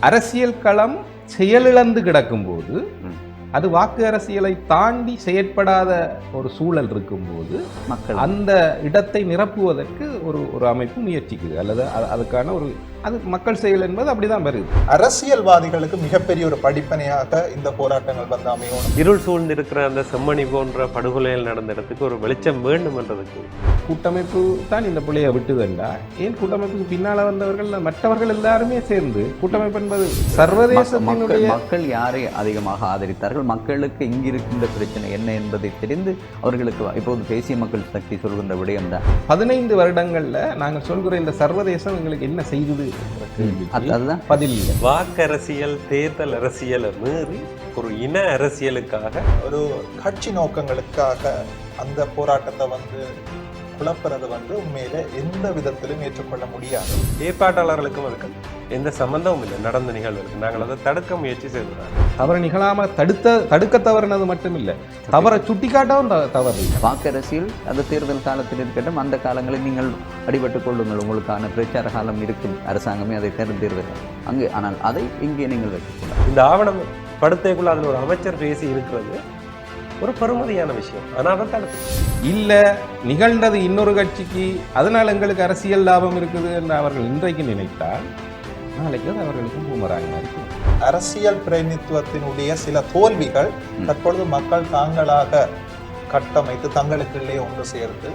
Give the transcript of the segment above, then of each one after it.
அரசியல் களம் செயலிழந்து கிடக்கும்போது, அது வாக்கு அரசியலை தாண்டி செயற்படாத ஒரு சூழல் இருக்கும்போது மக்கள் அந்த இடத்தை நிரப்புவதற்கு ஒரு அமைப்பு முயற்சிக்குது, அல்லது அதுக்கான ஒரு அது மக்கள் செயல் என்பது அப்படிதான் வருது. அரசியல்வாதிகளுக்கு மிகப்பெரிய ஒரு படிப்பனையாக இந்த போராட்டங்கள் வந்து அமையும். இருள் சூழ்ந்திருக்கிற அந்த செம்மணி போன்ற படுகொலைகள் நடந்த இடத்துக்கு ஒரு வெளிச்சம் வேண்டும் என்றதுக்கு கூட்டமைப்பு தான் இந்த பிள்ளையை விட்டுதண்டா, ஏன் கூட்டமைப்புக்கு பின்னால வந்தவர்கள் மற்றவர்கள் எல்லாருமே சேர்ந்து கூட்டமைப்பு என்பது சர்வதேசத்தினுடைய மக்கள் யாரை அதிகமாக ஆதரித்தார்கள், மக்களுக்கு இங்கிருக்கின்ற பிரச்சனை என்ன என்பதை தெரிந்து அவர்களுக்கு இப்போது தேசிய மக்கள் சக்தி சொல்கின்ற விடயம் தான் 15 வருடங்கள்ல நாங்கள் சொல்கிற இந்த சர்வதேசம் எங்களுக்கு என்ன செய்தது அதுதான் பதில் இல்லை. வாக்கரசியல் தேர்தல் அரசியலை மீறி ஒரு இன அரசியலுக்காக ஒரு கட்சி நோக்கங்களுக்காக அந்த போராட்டத்தை வந்து குழப்பறது வந்து உண்மையில எந்த விதத்திலும் ஏற்றுக்கொள்ள முடியாது. ஏற்பாட்டாளர்களுக்கும் அதுக்கு எந்த சம்பந்தமும் இல்லை. நடந்த நிகழ்வுக்கு நாங்கள் அதை தடுக்க முயற்சி செய்கிறோம். தவறு நிகழாம தடுக்க தவறுனது மட்டும் இல்லை, தவறை சுட்டிக்காட்டவும் தவறு. வாக்கரசியல் அந்த தேர்தல் காலத்தில் இருக்கட்டும், அந்த காலங்களில் நீங்கள் அடிபட்டுக் கொள்ளுங்கள், உங்களுக்கான பிரச்சார காலம் இருக்கும், அரசாங்கமே அதை தேர்ந்தெடுக்கிறது அங்கு. ஆனால் அதை இங்கே நீங்கள் வைக்கக்கூடாது. இந்த ஆவணம் படுத்தைக்குள்ள அதில் ஒரு அமைச்சர் பேசி இருக்கிறது ஒரு பெருமதியான விஷயம். ஆனால் அதை தடுத்து இல்லை, நிகழ்ந்தது இன்னொரு கட்சிக்கு, அதனால் எங்களுக்கு அரசியல் லாபம் இருக்குது என்று அவர்கள் இன்றைக்கு நினைத்தால் நாளைக்கு அது அவர்களுக்கும் பூமராங்க இருக்கும். அரசியல் பிரதிநிதித்துவத்தினுடைய சில தோல்விகள் தற்பொழுது மக்கள் தாங்களாக கட்டமைத்து தங்களுக்குள்ளே ஒன்று சேர்த்து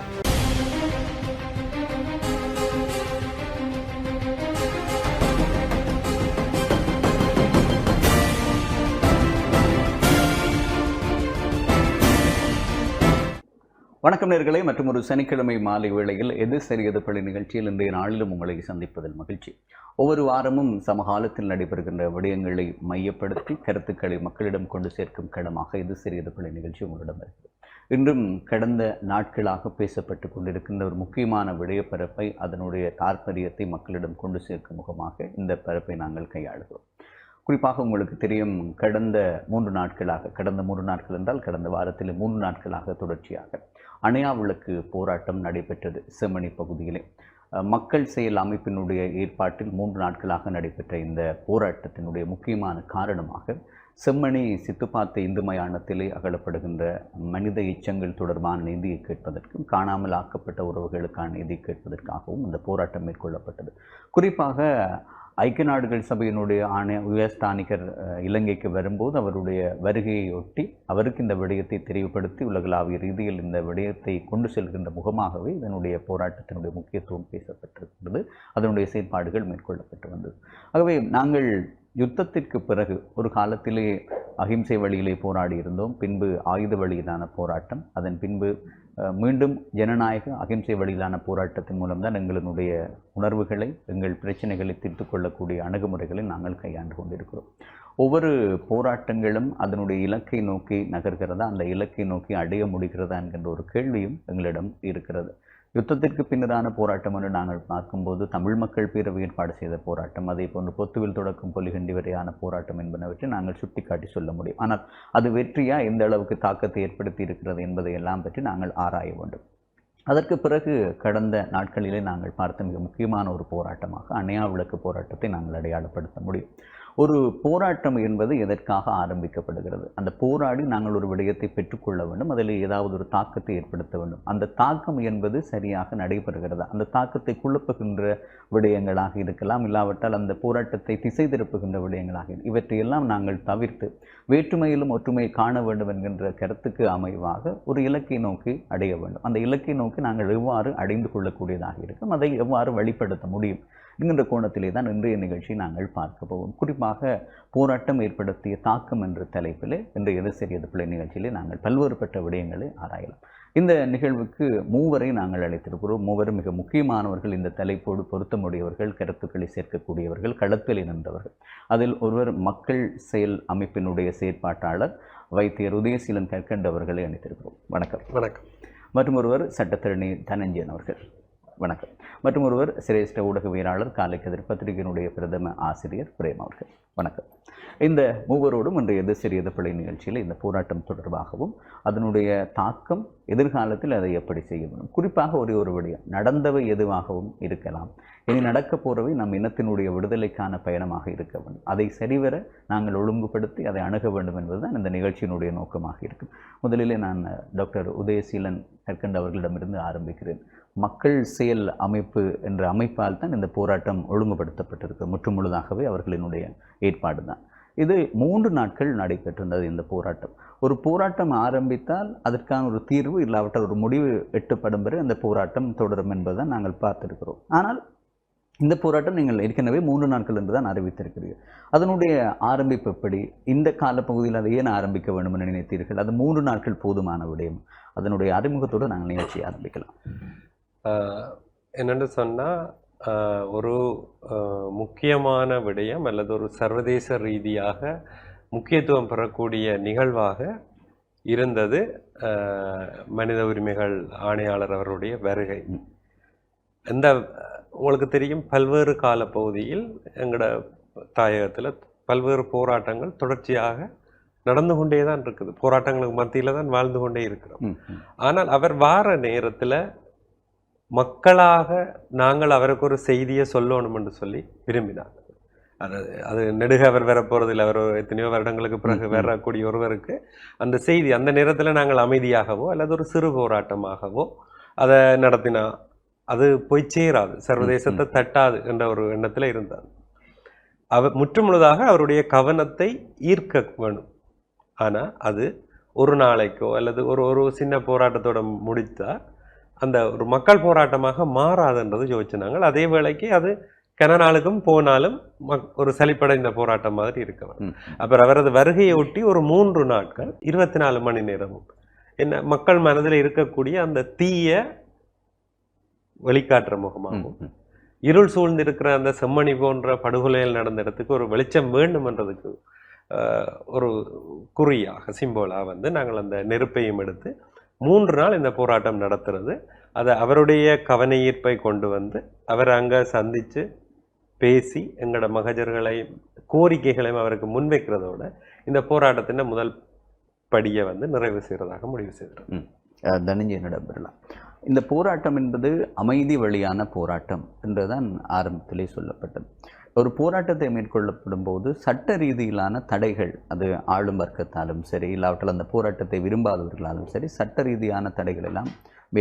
வணக்கம் நேயர்களே, மற்றும் ஒரு சனிக்கிழமை மாலை வேளையில் எது சரியது பள்ளி நிகழ்ச்சியில் இன்றைய நாளிலும் உங்களை சந்திப்பதில் மகிழ்ச்சி. ஒவ்வொரு வாரமும் சமகாலத்தில் நடைபெறுகின்ற விடயங்களை மையப்படுத்தி கருத்துக்களை மக்களிடம் கொண்டு சேர்க்கும் களமாக எது சரியது பள்ளி நிகழ்ச்சி உங்களிடம் இருக்கிறது. இன்றும் கடந்த நாட்களாக பேசப்பட்டு கொண்டிருக்கின்ற ஒரு முக்கியமான விடயப்பரப்பை, அதனுடைய தாற்பயத்தை மக்களிடம் கொண்டு சேர்க்கும் முகமாக இந்த பரப்பை நாங்கள் கையாளுகிறோம். குறிப்பாக உங்களுக்கு தெரியும், கடந்த 3 நாட்கள் என்றால் கடந்த வாரத்தில் 3 நாட்களாக தொடர்ச்சியாக அணையா விளக்கு போராட்டம் நடைபெற்றது செம்மணி பகுதியிலே. மக்கள் செயல் அமைப்பினுடைய ஏற்பாட்டில் 3 நாட்களாக நடைபெற்ற இந்த போராட்டத்தினுடைய முக்கியமான காரணமாக செம்மணி சித்துப்பாத்தை இந்து மயானத்திலே அகலப்படுகின்ற மனித எச்சங்கள் தொடர்பான நீதியை கேட்பதற்கும், காணாமல் ஆக்கப்பட்ட உறவுகளுக்கான நீதியை கேட்பதற்காகவும் இந்த போராட்டம் மேற்கொள்ளப்பட்டது. குறிப்பாக ஐக்கிய நாடுகள் சபையினுடைய உயர்ஸ்தானிகர் இலங்கைக்கு வரும்போது அவருடைய வருகையொட்டி அவருக்கு இந்த விடயத்தை தெரிவுபடுத்தி உலகளாவிய ரீதியில் இந்த விடயத்தை கொண்டு செல்கின்ற முகமாகவே இதனுடைய போராட்டத்தினுடைய முக்கியத்துவம் பேசப்பட்டிருக்கிறது, அதனுடைய செயற்பாடுகள் மேற்கொள்ளப்பட்டு வந்தது. ஆகவே நாங்கள் யுத்தத்திற்கு பிறகு ஒரு காலத்திலே அகிம்சை வழியிலே போராடி இருந்தோம், பின்பு ஆயுத வழியிலான போராட்டம், அதன் பின்பு மீண்டும் ஜனநாயக அகிம்சை வழியிலான போராட்டத்தின் மூலம்தான் எங்களுடைய உணர்வுகளை, எங்கள் பிரச்சனைகளை தீர்த்து கொள்ளக்கூடிய அணுகுமுறைகளை நாங்கள் கையாண்டு கொண்டிருக்கிறோம். ஒவ்வொரு போராட்டங்களும் அதனுடைய இலக்கை நோக்கி நகர்கிறதா, அந்த இலக்கை நோக்கி அடைய முடிகிறதா என்கின்ற ஒரு கேள்வியும் எங்களிடம் இருக்கிறது. யுத்தத்திற்கு பின்னரான போராட்டம் என்று நாங்கள் பார்க்கும்போது தமிழ் மக்கள் பேரவை ஏற்பாடு செய்த போராட்டம், அதே போன்று பொத்துவில் தொடக்கம் பொலிகண்டி வரையான போராட்டம் என்பனவற்றை நாங்கள் சுட்டிக்காட்டி சொல்ல முடியும். ஆனால் அது வெற்றியா, எந்த அளவுக்கு தாக்கத்தை ஏற்படுத்தி இருக்கிறது என்பதை எல்லாம் பற்றி நாங்கள் ஆராய வேண்டும். அதற்கு பிறகு கடந்த நாட்களிலே நாங்கள் பார்த்த மிக முக்கியமான ஒரு போராட்டமாக அணையா விளக்கு போராட்டத்தை நாங்கள் அடையாளப்படுத்த முடியும். ஒரு போராட்டம் என்பது எதற்காக ஆரம்பிக்கப்படுகிறது? அந்த போராடி நாங்கள் ஒரு விடயத்தை பெற்றுக்கொள்ள வேண்டும், அதில் ஏதாவது ஒரு தாக்கத்தை ஏற்படுத்த வேண்டும். அந்த தாக்கம் என்பது சரியாக நடைபெறுகிறதா? அந்த தாக்கத்தை குழப்புகின்ற விடயங்களாக இருக்கலாம், இல்லாவிட்டால் அந்த போராட்டத்தை திசை திருப்புகின்ற விடயங்களாக, இவற்றையெல்லாம் நாங்கள் தவிர்த்து வேற்றுமையிலும் ஒற்றுமையை காண வேண்டும் என்கின்ற கருத்துக்கு அமைவாக ஒரு இலக்கை நோக்கி அடைய வேண்டும். அந்த இலக்கை நோக்கி நாங்கள் எவ்வாறு அடைந்து கொள்ளக்கூடியதாக இருக்கும், அதை எவ்வாறு வழிப்படுத்த முடியும் என்கின்ற கோணத்திலே தான் இன்றைய நிகழ்ச்சி நாங்கள் பார்க்க போவோம். குறிப்பாக போராட்டம் ஏற்படுத்திய தாக்கம் என்ற தலைப்பிலே இன்றைய எது சரியது பிள்ளை நிகழ்ச்சியிலே நாங்கள் பல்வேறுபட்ட விடயங்களை ஆராயலாம். இந்த நிகழ்வுக்கு மூவரை நாங்கள் அழைத்திருக்கிறோம். மூவரும் மிக முக்கியமானவர்கள், இந்த தலைப்போடு பொருத்தமுடையவர்கள், கருத்துக்களை சேர்க்கக்கூடியவர்கள், களத்தில் நின்றவர்கள். அதில் ஒருவர் மக்கள் செயல் அமைப்பினுடைய செயற்பாட்டாளர் வைத்தியர் உதயசீலன் கற்கண்டு அவர்களை அழைத்திருக்கிறோம். வணக்கம். வணக்கம். மற்றும் ஒருவர் சட்டத்தரணி தனஞ்சயன் அவர்கள். வணக்கம். மற்றும் ஒருவர் சிரேஷ்ட ஊடகவியலாளர் காலைக்கதிர் பத்திரிகையினுடைய பிரதம ஆசிரியர் பிரேம் அவர்கள். வணக்கம். இந்த மூவரோடும் இன்றைய எது சிறியது பிழை நிகழ்ச்சியில் இந்த போராட்டம் தொடர்பாகவும் அதனுடைய தாக்கம் எதிர்காலத்தில் அதை எப்படி செய்ய வேண்டும், குறிப்பாக ஒரு விடயம், நடந்தவை எதுவாகவும் இருக்கலாம், இனி நடக்கப் போறவை நம் இனத்தினுடைய விடுதலைக்கான பயணமாக இருக்க வேண்டும், அதை சரிவர நாங்கள் ஒழுங்குபடுத்தி அதை அணுக வேண்டும் என்பதுதான் இந்த நிகழ்ச்சியினுடைய நோக்கமாக இருக்கும். முதலிலே நான் டாக்டர் உதயசீலன் கற்கண்ட் அவர்களிடமிருந்து ஆரம்பிக்கிறேன். மக்கள் செயல் அமைப்பு என்ற அமைப்பால் தான் இந்த போராட்டம் ஒழுங்குபடுத்தப்பட்டிருக்கு. முற்றுமுழுதாகவே அவர்களினுடைய ஏற்பாடு தான். இது 3 நாட்கள் நடைபெற்றிருந்தது இந்த போராட்டம். ஒரு போராட்டம் ஆரம்பித்தால் அதற்கான ஒரு தீர்வு இல்லாவிட்டால் ஒரு முடிவு எட்டப்படும் வரை அந்த போராட்டம் தொடரும் என்பதுதான் நாங்கள் பார்த்திருக்கிறோம். ஆனால் இந்த போராட்டம் நீங்கள் ஏற்கனவே 3 நாட்கள் என்று தான் அறிவித்திருக்கிறீர்கள். அதனுடைய ஆரம்பிப்பு எப்படி, இந்த காலப்பகுதியில் அதை ஏன் ஆரம்பிக்க வேண்டும் என்று நினைத்தீர்கள்? அது 3 நாட்கள் போதுமான விடயம். அதனுடைய அறிமுகத்தோடு நாங்கள் நிகழ்ச்சியை ஆரம்பிக்கலாம். என்னென்னு சொன்னால், ஒரு முக்கியமான விடயம் அல்லது ஒரு சர்வதேச ரீதியாக முக்கியத்துவம் பெறக்கூடிய நிகழ்வாக இருந்தது மனித உரிமைகள் ஆணையாளர் அவருடைய வருகை. இந்த உங்களுக்கு தெரியும், பல்வேறு காலப்பகுதியில் எங்களோட தாயகத்தில் பல்வேறு போராட்டங்கள் தொடர்ச்சியாக நடந்து கொண்டே தான் இருக்குது. போராட்டங்களுக்கு மத்தியில் தான் வாழ்ந்து கொண்டே இருக்கிறோம். ஆனால் அவர் வார நேரத்தில் மக்களாக நாங்கள் அவருக்கு ஒரு செய்தியை சொல்லணும் என்று சொல்லி விரும்பினார். அது நெடுக அவர் வரப்போறதில்லை. அவர் எத்தனையோ வருடங்களுக்கு பிறகு வரக்கூடிய ஒருவருக்கு அந்த செய்தி அந்த நேரத்தில் நாங்கள் அமைதியாகவோ அல்லது ஒரு சிறு போராட்டமாகவோ அதை நடத்தினா அது போய் சேராது, சர்வதேசத்தை தட்டாது என்ற ஒரு எண்ணத்தில் இருந்தார். அவர் முற்றுமுழுதாக அவருடைய கவனத்தை ஈர்க்க வேணும். ஆனால் அது ஒரு நாளைக்கோ அல்லது ஒரு சின்ன போராட்டத்தோட முடித்தா அந்த ஒரு மக்கள் போராட்டமாக மாறாதுன்றது யோசிச்சுனாங்க. அதே வேளைக்கு அது கன நாளுக்கும் போனாலும் ஒரு சலிப்படைந்த போராட்டம் மாதிரி இருக்க வேண்டும். அப்புறம் அவரது வருகையை ஒட்டி ஒரு 3 நாட்கள் 24 மணி நேரமும் என்ன மக்கள் மனதில் இருக்கக்கூடிய அந்த தீய வெளிக்காட்டுற முகமாகவும், இருள் சூழ்ந்திருக்கிற அந்த செம்மணி போன்ற படுகொலைகள் நடந்த இடத்துக்கு ஒரு வெளிச்சம் வேண்டும் என்றதுக்கு ஒரு குறியாக சிம்போலாக வந்து நாங்கள் அந்த நெருப்பையும் எடுத்து 3 நாள் இந்த போராட்டம் நடத்துறது. அதை அவருடைய கவன ஈர்ப்பை கொண்டு வந்து அவர் அங்கே சந்தித்து பேசி எங்களோட மகஜர்களையும் கோரிக்கைகளையும் அவருக்கு முன்வைக்கிறதோட இந்த போராட்டத்தின் முதல் படியை வந்து நிறைவு செய்கிறதாக முடிவு செய்கிறோம். தனஞ்சயனிடம் பெறலாம். இந்த போராட்டம் என்பது அமைதி வழியான போராட்டம் என்றுதான் ஆரம்பத்திலே சொல்லப்பட்டது. ஒரு போராட்டத்தை மேற்கொள்ளப்படும் போது சட்ட ரீதியிலான தடைகள், அது ஆளும் வர்க்கத்தாலும் சரி இல்லாவற்றால் அந்த போராட்டத்தை விரும்பாதவர்களாலும் சரி, சட்ட ரீதியான தடைகள் எல்லாம்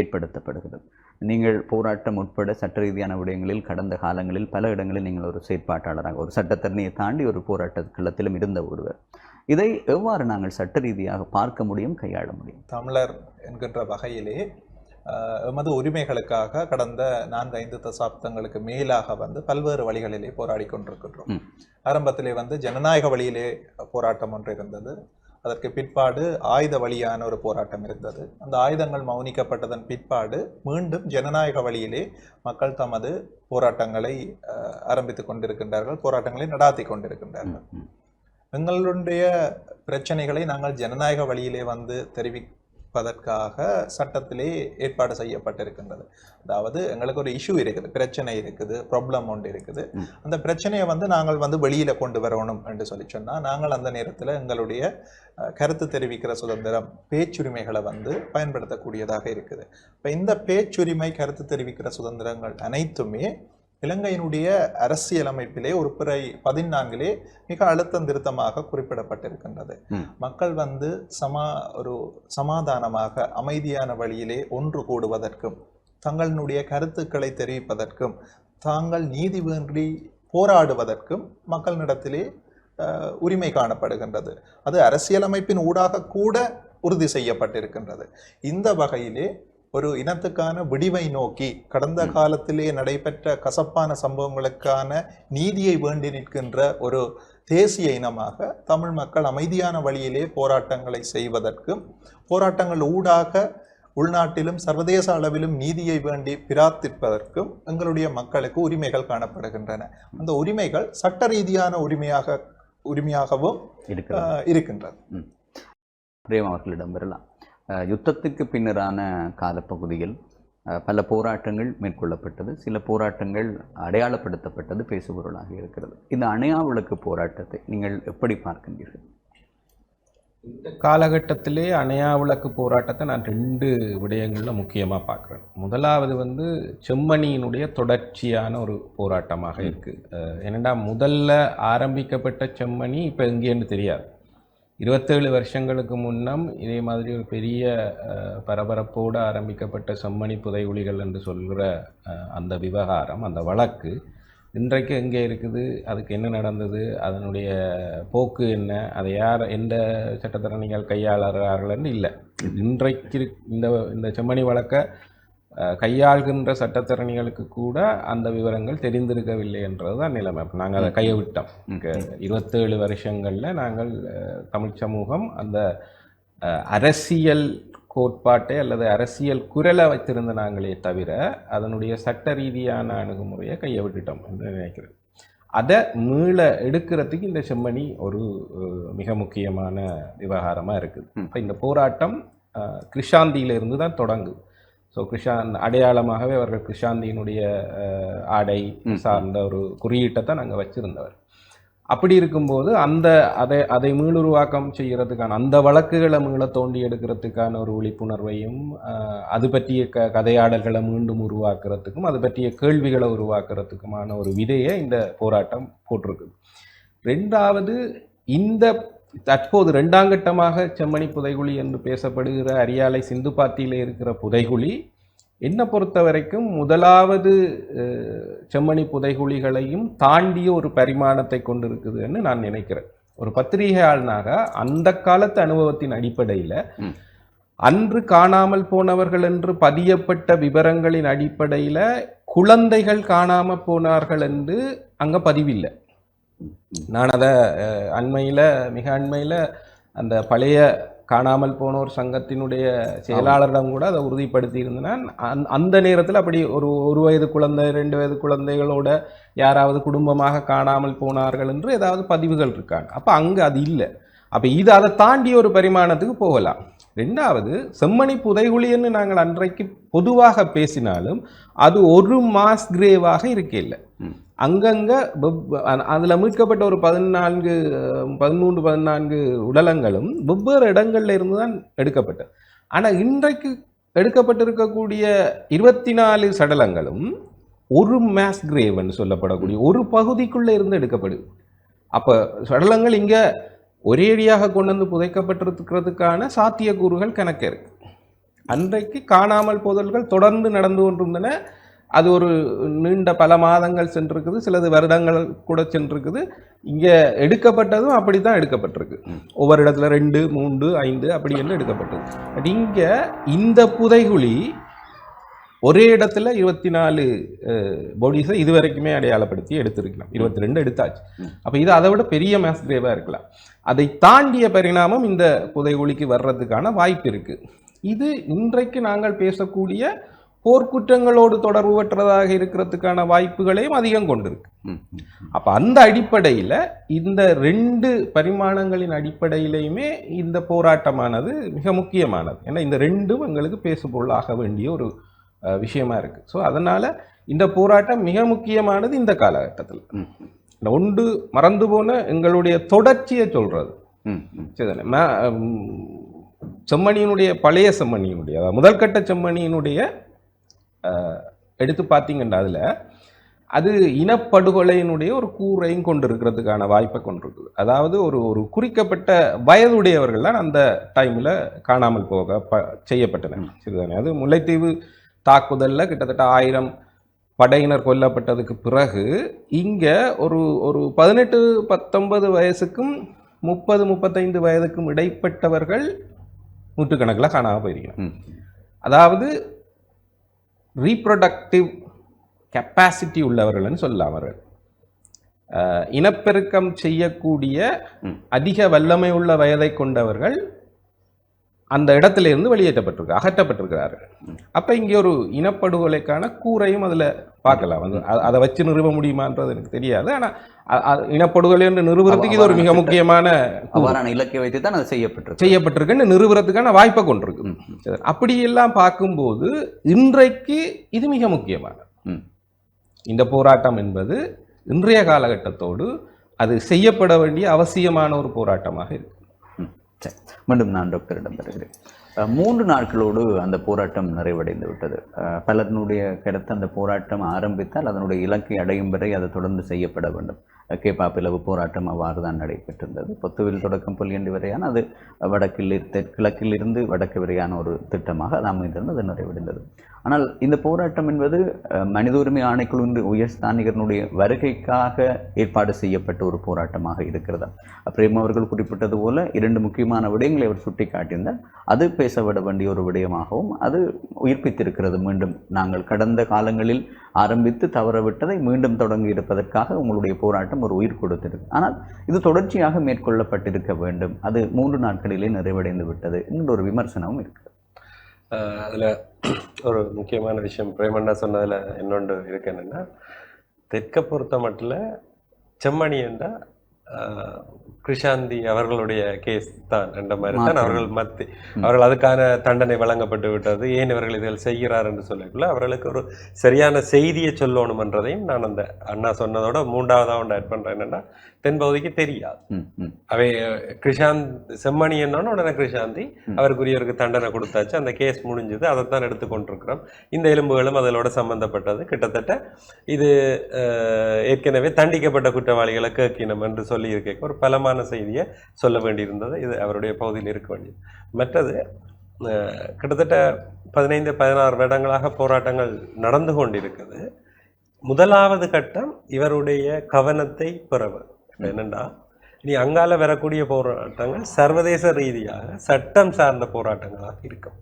ஏற்படுத்தப்படுகிறது. நீங்கள் போராட்டம் உட்பட சட்ட ரீதியான விடயங்களில் கடந்த காலங்களில் பல இடங்களில் நீங்கள் ஒரு செயற்பாட்டாளராக, ஒரு சட்டத்தரணியை தாண்டி ஒரு போராட்ட களத்திலும் இருந்த ஒருவர். இதை எவ்வாறு நாங்கள் சட்ட ரீதியாக பார்க்க முடியும், கையாள முடியும்? தமிழர் என்கின்ற வகையிலே எமது உரிமைகளுக்காக கடந்த 4-5 தசாப்தங்களுக்கு மேலாக வந்து பல்வேறு வழிகளிலே போராடி கொண்டிருக்கின்றோம். ஆரம்பத்திலே வந்து ஜனநாயக வழியிலே போராட்டம் ஒன்று இருந்தது. அதற்கு பிற்பாடு ஆயுத வழியான ஒரு போராட்டம் இருந்தது. அந்த ஆயுதங்கள் மௌனிக்கப்பட்டதன் பிற்பாடு மீண்டும் ஜனநாயக வழியிலே மக்கள் தமது போராட்டங்களை ஆரம்பித்துக் கொண்டிருக்கின்றார்கள், போராட்டங்களை நடாத்தி கொண்டிருக்கின்றார்கள். எங்களுடைய பிரச்சனைகளை நாங்கள் ஜனநாயக வழியிலே வந்து தெரிவிப்பதற்காக சட்டத்திலே ஏற்பாடு செய்யப்பட்டிருக்கின்றது. அதாவது எங்களுக்கு ஒரு இஷ்யூ இருக்குது, பிரச்சனை இருக்குது, ப்ராப்ளம் ஒன்று இருக்குது. அந்த பிரச்சனையை வந்து நாங்கள் வந்து வெளியில கொண்டு வரணும் என்று சொல்லி சொன்னால் நாங்கள் அந்த நேரத்தில் எங்களுடைய கருத்து தெரிவிக்கிற சுதந்திரம், பேச்சுரிமைகளை வந்து பயன்படுத்தக்கூடியதாக இருக்குது. இப்போ இந்த பேச்சுரிமை, கருத்து தெரிவிக்கிற சுதந்திரங்கள் அனைத்துமே இலங்கையினுடைய அரசியலமைப்பிலே ஒரு பிறை 14 மிக அழுத்தம் திருத்தமாக குறிப்பிடப்பட்டிருக்கின்றது. மக்கள் வந்து ஒரு சமாதானமாக அமைதியான வழியிலே ஒன்று கூடுவதற்கும், தங்களுடைய கருத்துக்களை தெரிவிப்பதற்கும், தாங்கள் நீதி வேண்டி போராடுவதற்கும் மக்களிடத்திலே உரிமை காணப்படுகின்றது. அது அரசியலமைப்பின் ஊடாக கூட உறுதி செய்யப்பட்டிருக்கின்றது. இந்த வகையிலே ஒரு இனத்துக்கான விடிவை நோக்கி கடந்த காலத்திலே நடைபெற்ற கசப்பான சம்பவங்களுக்கான நீதியை வேண்டி நிற்கின்ற ஒரு தேசிய இனமாக தமிழ் மக்கள் அமைதியான வழியிலே போராட்டங்களை செய்வதற்கும், போராட்டங்கள் ஊடாக உள்நாட்டிலும் சர்வதேச அளவிலும் நீதியை வேண்டி பிரார்த்திப்பதற்கும் எங்களுடைய மக்களுக்கு உரிமைகள் காணப்படுகின்றன. அந்த உரிமைகள் சட்ட ரீதியான உரிமையாகவும் இருக்கின்றது. பிரேம் அவர்களிடம் வரலாம். யுத்தத்துக்கு பின்னரான காலப்பகுதியில் பல போராட்டங்கள் மேற்கொள்ளப்பட்டது, சில போராட்டங்கள் அடையாளப்படுத்தப்பட்டது, பேசுபொருளாக இருக்கிறது. இந்த அணையா விளக்கு போராட்டத்தை நீங்கள் எப்படி பார்க்கின்றீர்கள்? இந்த காலகட்டத்திலே அணையா விளக்கு போராட்டத்தை நான் 2 விடயங்களில் முக்கியமாக பார்க்குறேன். முதலாவது செம்மணியினுடைய தொடர்ச்சியான ஒரு போராட்டமாக இருக்குது. ஏனெண்டா முதல்ல ஆரம்பிக்கப்பட்ட செம்மணி இப்போ எங்கேன்னு தெரியாது. 27 வருஷங்களுக்கு முன்னம் இதே மாதிரி ஒரு பெரிய பரபரப்போடு ஆரம்பிக்கப்பட்ட செம்மணி புதைகுழிகள் என்று சொல்கிற அந்த விவகாரம், அந்த வழக்கு இன்றைக்கு எங்கே இருக்குது, அதுக்கு என்ன நடந்தது, அதனுடைய போக்கு என்ன, அதை யார் எந்த சட்டத்தரணிகள் கையாளுறார்கள்னு இல்லை. இன்றைக்கு இந்த செம்மணி வழக்கை கையாள்கின்ற சட்டத்தரணிகளுக்கு கூட அந்த விவரங்கள் தெரிந்திருக்கவில்லை என்றது தான் நிலைமை. நாங்கள் அதை கையை விட்டோம். 27 வருஷங்களில் நாங்கள் தமிழ் சமூகம் அந்த அரசியல் கோட்பாட்டை அல்லது அரசியல் குரலை வைத்திருந்த நாங்களே தவிர அதனுடைய சட்ட ரீதியான அணுகுமுறையை கையை விட்டுட்டோம் என்று நினைக்கிறேன். அதை மீள எடுக்கிறதுக்கு இந்த செம்மணி ஒரு மிக முக்கியமான விவகாரமாக இருக்குது. இப்போ இந்த போராட்டம் கிருஷாந்தியிலிருந்து தான் தொடங்குது. ஸோ அடையாளமாகவே அவர்கள் கிருஷாந்தியினுடைய ஆடை சார்ந்த ஒரு குறியீட்டை தான் நாங்கள் வச்சுருந்தவர். அப்படி இருக்கும்போது அதை மீளுருவாக்கம் செய்கிறதுக்கான அந்த வழக்குகளை மீள தோண்டி எடுக்கிறதுக்கான ஒரு விழிப்புணர்வையும் அது பற்றிய கதையாடல்களை மீண்டும் உருவாக்குறதுக்கும் அது பற்றிய கேள்விகளை உருவாக்குறதுக்குமான ஒரு விதையை இந்த போராட்டம் போட்டிருக்குது. 2வது, இந்த தற்போது 2ஆம் கட்டமாக செம்மணி புதைகுழி என்று பேசப்படுகிற அரியாலை சிந்துப்பாத்தியில் இருக்கிற புதைகுழி என்னை பொறுத்த வரைக்கும் முதலாவது செம்மணி புதைகுழிகளையும் தாண்டிய ஒரு பரிமாணத்தை கொண்டிருக்குதுன்னு நான் நினைக்கிறேன். ஒரு பத்திரிகையாளனாக அந்த காலத்து அனுபவத்தின் அடிப்படையில் அன்று காணாமல் போனவர்கள் என்று பதியப்பட்ட விவரங்களின் அடிப்படையில் குழந்தைகள் காணாமல் போனார்கள் என்று அங்கே பதிவில்லை. நான் அதை மிக அண்மையில் அந்த பழைய காணாமல் போனோர் சங்கத்தினுடைய செயலாளரிடம் கூட அதை உறுதிப்படுத்தி இருந்தேன். அந்த நேரத்தில் அப்படி ஒரு வயது குழந்தை 2 வயது குழந்தைகளோட யாராவது குடும்பமாக காணாமல் போனார்கள் என்று ஏதாவது பதிவுகள் இருக்காங்க. அப்போ அங்கே அது இல்லை. அப்போ இது அதை தாண்டி ஒரு பரிமாணத்துக்கு போகலாம். 2வது, செம்மணி புதைகுழின்னு நாங்கள் அன்றைக்கு பொதுவாக பேசினாலும் அது ஒரு மாஸ் கிரேவாக இருக்கையில்லை. அங்கங்கே அதில் மீட்கப்பட்ட ஒரு 13-14 உடலங்களும் வெவ்வேறு இடங்கள்ல இருந்து தான் எடுக்கப்பட்டது. ஆனால் இன்றைக்கு எடுக்கப்பட்டிருக்கக்கூடிய 24 சடலங்களும் ஒரு மாஸ் கிரேவ்னு சொல்லப்படக்கூடிய ஒரு பகுதிக்குள்ளே இருந்து எடுக்கப்படுது. அப்போ சடலங்கள் இங்கே ஒரேடியாக கொண்டு வந்து புதைக்கப்பட்டிருக்கிறதுக்கான சாத்தியக்கூறுகள் கணக்கு இருக்கு. அன்றைக்கு காணாமல் போதல்கள் தொடர்ந்து நடந்து கொண்டிருந்தன. அது ஒரு நீண்ட பல மாதங்கள் சென்றிருக்குது, சிலது வருடங்கள் கூட சென்றிருக்குது. இங்கே எடுக்கப்பட்டதும் அப்படி தான் எடுக்கப்பட்டிருக்கு. ஒவ்வொரு இடத்துல 2, 3, 5 அப்படி என்று எடுக்கப்பட்டது. பட் இங்கே இந்த புதைகுழி ஒரே இடத்துல 24 பாடிஸை இதுவரைக்குமே அடையாளப்படுத்தி எடுத்திருக்கலாம். 22 எடுத்தாச்சு. அப்போ இது அதை விட பெரிய மாஸ் கிரேவாக இருக்கலாம். அதை தாண்டிய பரிணாமம் இந்த புதைகுழிக்கு வர்றதுக்கான வாய்ப்பு இருக்குது. இது இன்றைக்கு நாங்கள் பேசக்கூடிய போர்க்குற்றங்களோடு தொடர்பு பெற்றதாக இருக்கிறதுக்கான வாய்ப்புகளையும் அதிகம் கொண்டிருக்கு. அப்போ அந்த அடிப்படையில் இந்த 2 பரிமாணங்களின் அடிப்படையிலையுமே இந்த போராட்டமானது மிக முக்கியமானது. ஏன்னா இந்த 2ம் எங்களுக்கு பேசுபொருளாக வேண்டிய ஒரு விஷயமா இருக்கு. ஸோ அதனால இந்த போராட்டம் மிக முக்கியமானது இந்த காலகட்டத்தில். ஒன்று மறந்து போன எங்களுடைய தொடர்ச்சியை சொல்றது சரிதானே. செம்மணியினுடைய பழைய செம்மணியினுடைய முதல்கட்ட செம்மணியினுடைய எடுத்து பார்த்தீங்கன்னா அதில் அது இனப்படுகொலையினுடைய ஒரு கூரையும் கொண்டிருக்கிறதுக்கான வாய்ப்பை கொண்டிருக்குது. அதாவது ஒரு குறிக்கப்பட்ட வயதுடையவர்கள் தான் அந்த டைமில் காணாமல் போக செய்யப்பட்டன சரிதானே. அது முல்லைத்தீவு தாக்குதலில் கிட்டத்தட்ட 1000 படையினர் கொல்லப்பட்டதுக்கு பிறகு இங்கே ஒரு 18-19 வயசுக்கும் 30-35 வயதுக்கும் இடைப்பட்டவர்கள் நூற்றுக்கணக்கில் காணாமல் போயிருக்கணும். அதாவது ரீப்ரொடக்டிவ் கெப்பாசிட்டி உள்ளவர்கள்னு சொல்லலாம். அவர்கள் இனப்பெருக்கம் செய்யக்கூடிய அதிக வல்லமை உள்ள வயதை கொண்டவர்கள் அந்த இடத்துல இருந்து வெளியேற்றப்பட்டிருக்கு, அகற்றப்பட்டிருக்கிறார்கள். அப்போ இங்கே ஒரு இனப்படுகொலைக்கான கூரையும் அதில் பார்க்கலாம். வந்து அதை வச்சு நிறுவ முடியுமான்றது எனக்கு தெரியாது. ஆனால் இனப்படுகொலை என்று நிறுவனத்துக்கு இது ஒரு மிக முக்கியமான அவ்வாறான இலக்கை வைத்து தான் அது செய்யப்பட்டிருக்குன்னு நிறுவனத்துக்கான வாய்ப்பை கொண்டிருக்கு. அப்படியெல்லாம் பார்க்கும்போது இன்றைக்கு இது மிக முக்கியமானது. இந்த போராட்டம் என்பது இன்றைய காலகட்டத்தோடு அது செய்யப்பட வேண்டிய அவசியமான ஒரு போராட்டமாக இருக்கு. சரி, மீண்டும் நான் டாக்டரிடம் வருகிறேன். 3 நாட்களோடு அந்த போராட்டம் நிறைவடைந்து விட்டது. பலருடைய கருத்து அந்த போராட்டம் ஆரம்பித்தால் அதனுடைய இலக்கை அடையும் வரை அது தொடர்ந்து செய்யப்பட வேண்டும். கேப்பாப்பிலவு போராட்டம் அவ்வாறு தான் நடைபெற்றிருந்தது. பொத்துவில் தொடக்கம் புலியண்டி வரையான அது கிழக்கில் இருந்து வடக்கு வரையான ஒரு திட்டமாக அது அமைந்திருந்து அது நிறைவடைந்தது. ஆனால் இந்த போராட்டம் என்பது மனித உரிமை ஆணைக்குழு உயர்ஸ்தானிகரனுடைய வருகைக்காக ஏற்பாடு செய்யப்பட்ட ஒரு போராட்டமாக இருக்கிறதா? பிரேம் அவர்கள் குறிப்பிட்டது போல 2 முக்கியமான விடயங்களை அவர் சுட்டி காட்டியிருந்தால் அது பேசப்பட வேண்டிய ஒரு விடயமாகவும் அது உயிர்ப்பித்திருக்கிறது. மீண்டும் நாங்கள் கடந்த காலங்களில் ஆரம்பித்து தவறவிட்டதை மீண்டும் தொடங்கி இருப்பதற்காக உங்களுடைய போராட்டம் ஒரு உயிர் கொடுத்திருக்கு. ஆனால் இது தொடர்ச்சியாக மேற்கொள்ளப்பட்டிருக்க வேண்டும். அது 3 நாட்களிலே நிறைவடைந்து விட்டது என்ற ஒரு விமர்சனமும் இருக்கு. அதில் ஒரு முக்கியமான விஷயம் பிரேமண்ணா சொன்னதில் இன்னொன்று இருக்கு. என்னென்னா, தெற்கை பொறுத்த மட்டும் செம்மணி என்றால் கிருஷாந்தி அவர்களுடைய கேஸ் தான் என்ற மாதிரி தான் அவர்கள் அதுக்கான தண்டனை வழங்கப்பட்டு விட்டது. ஏன் இவர்கள் இதில் செய்கிறார் என்று சொல்லக்குள்ள அவர்களுக்கு ஒரு சரியான செய்தியை சொல்லணும் என்றதையும் நான் அந்த அண்ணா சொன்னதோட 3வது ஆட் பண்ணுறேன். என்னென்னா, தென்பகுதிக்கு தெரியாது. அவை செம்மணி என்னன்னு உடனே கிருஷாந்தி அவருக்குரியவருக்கு தண்டனை கொடுத்தாச்சு, அந்த கேஸ் முடிஞ்சது, அதைத்தான் எடுத்துக்கொண்டிருக்கிறோம். இந்த எலும்புகளும் அதோட சம்பந்தப்பட்டது. கிட்டத்தட்ட இது ஏற்கனவே தண்டிக்கப்பட்ட குற்றவாளிகளை கேட்கினம் என்று சொல்லி இருக்க ஒரு பலமான செய்தியை சொல்ல வேண்டியிருந்தது. இது அவருடைய பகுதியில் இருக்க வேண்டியது. மற்றது, கிட்டத்தட்ட 15-16 வருடங்களாக போராட்டங்கள் நடந்து கொண்டிருக்குது. முதலாவது கட்டம் இவருடைய கவனத்தை பெறவர். என்னென்னா, இனி அங்கால வரக்கூடிய போராட்டங்கள் சர்வதேச ரீதியாக சட்டம் சார்ந்த போராட்டங்களாக இருக்கும்.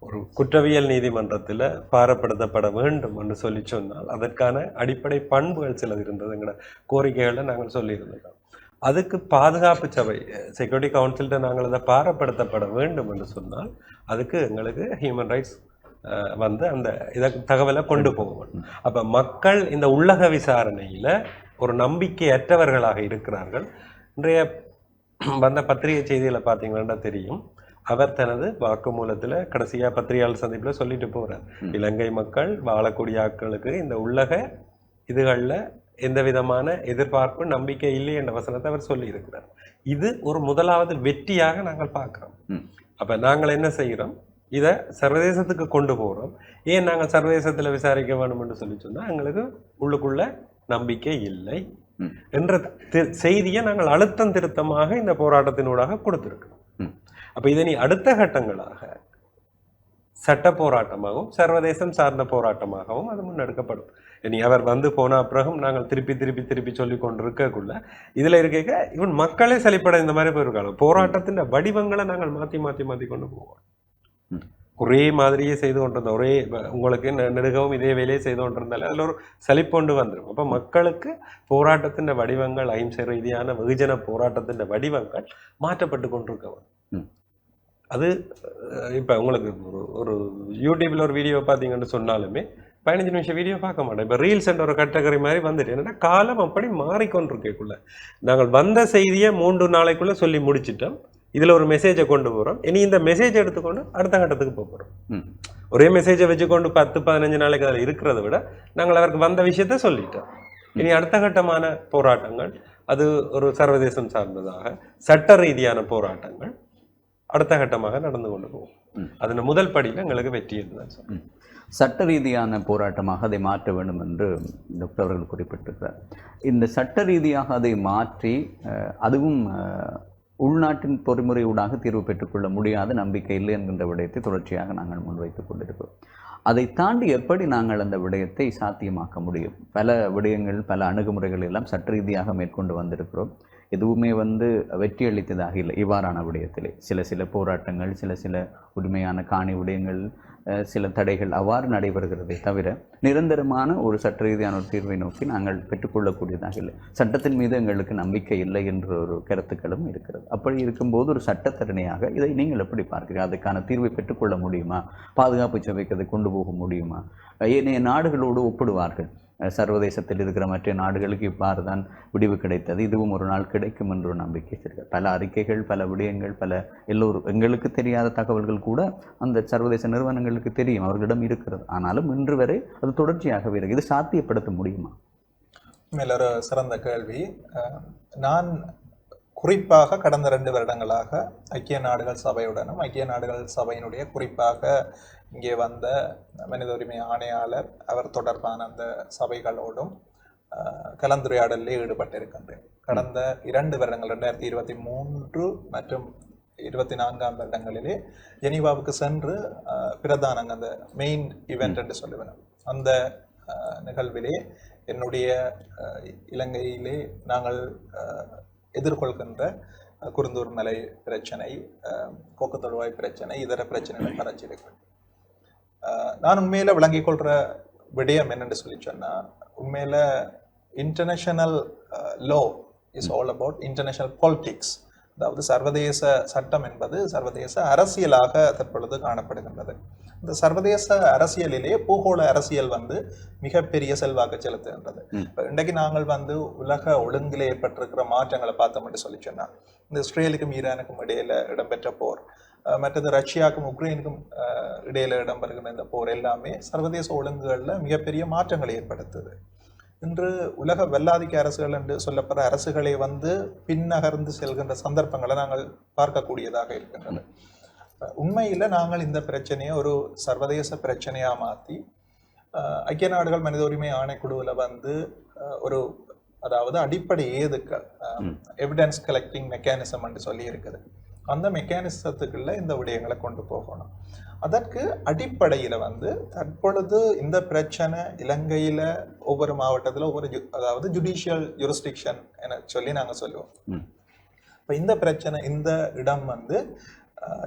ஒரு குற்றவியல் நீதிமன்றத்தில் பாரப்படுத்தப்பட வேண்டும் என்று சொல்லி சொன்னால் அதற்கான அடிப்படை பண்புகள் சிலது இருந்தது. எங்களோட கோரிக்கைகளை நாங்கள் சொல்லியிருந்தோம். அதுக்கு பாதுகாப்பு சபை செக்யூரிட்டி கவுன்சில்கிட்ட நாங்கள் அதை பாரப்படுத்தப்பட வேண்டும் என்று சொன்னால் அதுக்கு எங்களுக்கு ஹியூமன் ரைட்ஸ் வந்து அந்த தகவலை கொண்டு போகணும். அப்போ மக்கள் இந்த உள்ளக விசாரணையில் ஒரு நம்பிக்கையற்றவர்களாக இருக்கிறார்கள். இன்றைய வந்த பத்திரிகை செய்திகளை பார்த்தீங்கன்னா தெரியும். அவர் தனது வாக்குமூலத்தில் கடைசியாக பத்திரிகையாளர் சந்திப்பில் சொல்லிட்டு போகிறார், இலங்கை மக்கள் வாழக்கூடிய ஆட்களுக்கு இந்த உள்ளக இதுகளில் எந்த விதமான எதிர்பார்ப்பு நம்பிக்கை இல்லை என்ற வசனத்தை அவர் சொல்லி இருக்கிறார். இது ஒரு முதலாவது வெற்றியாக நாங்கள் பார்க்குறோம். அப்போ நாங்கள் என்ன செய்கிறோம், இதை சர்வதேசத்துக்கு கொண்டு போகிறோம். ஏன் நாங்கள் சர்வதேசத்தில் விசாரிக்க வேணும் என்று சொல்லி சொன்னால் எங்களுக்கு உள்ளுக்குள்ள நம்பிக்கை இல்லை என்ற செய்தியை நாங்கள் அழுத்தம் திருத்தமாக இந்த போராட்டத்தினூடாக கொடுத்துருக்கோம். அப்போ இதை நீ அடுத்த கட்டங்களாக சட்ட போராட்டமாகவும் சர்வதேசம் சார்ந்த போராட்டமாகவும் அது முன்னெடுக்கப்படும். இனி அவர் வந்து போன பிறகும் நாங்கள் திருப்பி சொல்லி கொண்டு இருக்கக்குள்ள இதில் இருக்க இவன் மக்களே சலிப்பட இந்த மாதிரி போயிருக்காங்க. போராட்டத்தின் வடிவங்களை நாங்கள் மாற்றி கொண்டு போவோம். ஒரே மாதிரியே செய்து கொண்டிருந்தோம், ஒரே உங்களுக்கு நெடுகவும் இதே வேலையை செய்து கொண்டிருந்தாலே அதில் ஒரு சலிப்பொண்டு வந்துடும். அப்போ மக்களுக்கு போராட்டத்தின் வடிவங்கள், அஹிம்சை ரீதியான வெகுஜன போராட்டத்தின் வடிவங்கள் மாற்றப்பட்டு கொண்டிருக்கவன். அது இப்போ உங்களுக்கு ஒரு யூடியூப்ல ஒரு வீடியோ பார்த்தீங்கன்னு சொன்னாலுமே 15 நிமிஷம் வீடியோ பார்க்க மாட்டேன். இப்போ ரீல்ஸ் என்ற ஒரு கேட்டகரி மாதிரி வந்துட்டு என்னன்னா, காலம் அப்படி மாறிக்கொண்டிருக்கக்குள்ள நாங்கள் வந்த செய்தியை 3 நாளைக்குள்ள சொல்லி முடிச்சிட்டோம். இதில் ஒரு மெசேஜை கொண்டு போகிறோம். இனி இந்த மெசேஜை எடுத்துக்கொண்டு அடுத்த கட்டத்துக்கு போகிறோம். ஒரே மெசேஜை வச்சுக்கொண்டு 10-15 நாளைக்கு அதில் இருக்கிறத விட நாங்கள் அவருக்கு வந்த விஷயத்த சொல்லிட்டோம். இனி அடுத்த கட்டமான போராட்டங்கள் அது ஒரு சர்வதேசம் சார்ந்ததாக சட்ட ரீதியான போராட்டங்கள் அடுத்த கட்டமாக நடந்து கொண்டு போகும். அதன் முதல் படியில் எங்களுக்கு வெற்றி இருந்தது. சட்ட ரீதியான போராட்டமாக அதை மாற்ற வேண்டும் என்று டாக்டர் அவர்கள் குறிப்பிட்டிருக்கிறார். இந்த சட்ட ரீதியாக அதை மாற்றி அதுவும் உள்நாட்டின் பொறிமுறையூடாக தீர்வு பெற்றுக்கொள்ள முடியாத நம்பிக்கை இல்லை என்கின்ற விடயத்தை தொடர்ச்சியாக நாங்கள் முன்வைத்துக் கொண்டிருக்கிறோம். அதை தாண்டி எப்படி நாங்கள் அந்த விடயத்தை சாத்தியமாக்க முடியும்? பல விடயங்கள், பல அணுகுமுறைகள் எல்லாம் சட்ட ரீதியாக மேற்கொண்டு வந்திருக்கிறோம். எதுவுமே வெற்றி அளித்ததாக இல்லை. இவ்வாறான விடயத்திலே சில போராட்டங்கள், சில உரிமையான காணி விடயங்கள், சில தடைகள் அவ்வாறு நடைபெறுகிறதை தவிர நிரந்தரமான ஒரு சட்ட ரீதியான ஒரு தீர்வை நோக்கி நாங்கள் பெற்றுக்கொள்ளக்கூடியதாக இல்லை. சட்டத்தின் மீது எங்களுக்கு நம்பிக்கை இல்லை என்ற ஒரு கருத்துக்களும் இருக்கிறது. அப்படி இருக்கும்போது ஒரு சட்டத்தரணியாக இதை நீங்கள் எப்படி பார்க்கிறீர்கள்? அதுக்கான தீர்வை பெற்றுக்கொள்ள முடியுமா? பாதுகாப்பு சபைக்கு அதை கொண்டு போக முடியுமா? ஏனைய நாடுகளோடு ஒப்பிடுவார்கள். சர்வதேசத்தில் இருக்கிற மற்ற நாடுகளுக்கு இவ்வாறு தான் விடிவு கிடைத்தது, இதுவும் ஒரு நாள் கிடைக்கும் என்ற ஒரு நம்பிக்கை இருக்கிறது. பல அறிக்கைகள், பல விடயங்கள், எல்லோரும் எங்களுக்கு தெரியாத தகவல்கள் கூட அந்த சர்வதேச நிறுவனங்களுக்கு தெரியும், அவர்களிடம் இருக்கிறது. ஆனாலும் இன்று வரை அது தொடர்ச்சியாகவே இருக்கு. இது சாத்தியப்படுத்த முடியுமா? மேல ஒரு சிறந்த கேள்வி. நான் குறிப்பாக கடந்த 2 வருடங்களாக ஐக்கிய நாடுகள் சபையுடனும் ஐக்கிய நாடுகள் சபையினுடைய குறிப்பாக இங்கே வந்த மனித உரிமை ஆணையாளர் அவர் தொடர்பான அந்த சபைகளோடும் கலந்துரையாடலில் ஈடுபட்டிருக்கின்றேன். கடந்த 2 வருடங்கள் 2023 மற்றும் 24ஆம் வருடங்களிலே ஜெனீவாவுக்கு சென்று பிரதானங்க அந்த மெயின் இவெண்ட் என்று சொல்லுவேன், அந்த நிகழ்விலே என்னுடைய இலங்கையிலே நாங்கள் எதிர்கொள்கின்ற குருந்தூர் மலை பிரச்சனை, கொக்கு தொழுவாய் பிரச்சனை, இதர பிரச்சனைகளை பரச்சிருக்கிறேன். நான் உண்மையில விளங்கிக் கொள்ற விடயம் என்னென்று சொல்லி சொன்னா, உண்மையில international low is all about international politics. அதாவது சர்வதேச சட்டம் என்பது சர்வதேச அரசியலாக தற்பொழுது காணப்படுகின்றது. இந்த சர்வதேச அரசியலிலே பூகோள அரசியல் மிகப்பெரிய செல்வாக்கு செலுத்துகின்றது. இன்றைக்கு நாங்கள் உலக ஒழுங்கிலே ஏற்பட்டிருக்கிற மாற்றங்களை பார்த்தோம்னு சொல்லி சொன்னா, இந்த இஸ்ரேலுக்கும் ஈரானுக்கும் இடையில இடம்பெற்ற போர், மற்றது ரஷ்யாவுக்கும் உக்ரைனுக்கும் இடையில இடம்பெறுகின்ற இந்த போர் எல்லாமே சர்வதேச ஒழுங்குகள்ல மிகப்பெரிய மாற்றங்களை ஏற்படுத்துது. இன்று உலக வெள்ளாதிக்க அரசுகள் என்று சொல்லப்படுற அரசுகளை பின்னகர்ந்து செல்கின்ற சந்தர்ப்பங்களை நாங்கள் பார்க்கக்கூடியதாக இருக்கின்றது. உண்மையில நாங்கள் இந்த பிரச்சனையை ஒரு சர்வதேச பிரச்சனையா மாற்றி ஐக்கிய நாடுகள் மனித உரிமை ஆணைக்குழுவில் ஒரு அதாவது அடிப்படை ஏதுக்கள் எவிடன்ஸ் கலெக்டிங் மெக்கானிசம் என்று சொல்லி இருக்குது. அந்த மெக்கானிசத்துக்குள்ள இந்த விடயங்களை கொண்டு போகணும். அதற்கு அடிப்படையில தற்பொழுது இந்த பிரச்சனை இலங்கையில ஒவ்வொரு மாவட்டத்துல அதாவது ஜுடிஷியல் ஜூரிஸ்டிக்ஷன் என சொல்லி நாங்க சொல்லுவோம். இப்ப இந்த பிரச்சனை இந்த இடம்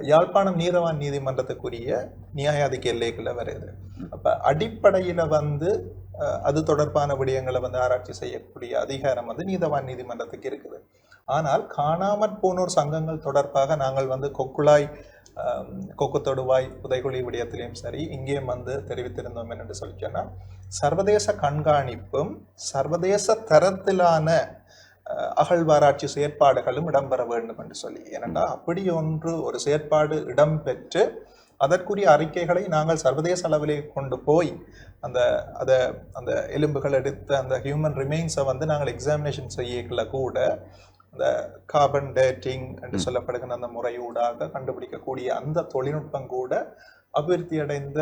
யாழ்ப்பாணம் நீதவான் நீதிமன்றத்துக்குரிய நியாயாதிக்க எல்லைக்குள்ள வருது. அப்ப அடிப்படையில அது தொடர்பான விடயங்களை ஆராய்ச்சி செய்யக்கூடிய அதிகாரம் நீதவான் நீதிமன்றத்துக்கு இருக்குது. ஆனால் காணாமற் போனோர் சங்கங்கள் தொடர்பாக நாங்கள் கொக்குளாய், கொக்கு தொடுவாய், புதைகுழி விடயத்திலையும் சரி இங்கேயும் தெரிவித்திருந்தோம் என்று சொல்லி சொன்னா, சர்வதேச கண்காணிப்பும் சர்வதேச தரத்திலான அகழ்வாராய்ச்சி செயற்பாடுகளும் இடம்பெற வேண்டும் என்று சொல்லி. ஏனென்றால் அப்படி ஒரு செயற்பாடு இடம்பெற்று அதற்குரிய அறிக்கைகளை நாங்கள் சர்வதேச அளவிலே கொண்டு போய் அந்த எலும்புகள் எடுத்த அந்த ஹியூமன் ரிமைன்ஸை நாங்கள் எக்ஸாமினேஷன் செய்யல கூட அந்த கார்பன் டேட்டிங் என்று சொல்லப்படுகிற அந்த முறையூடாக கண்டுபிடிக்கக்கூடிய அந்த தொழில்நுட்பம் கூட அபிவிருத்தி அடைந்த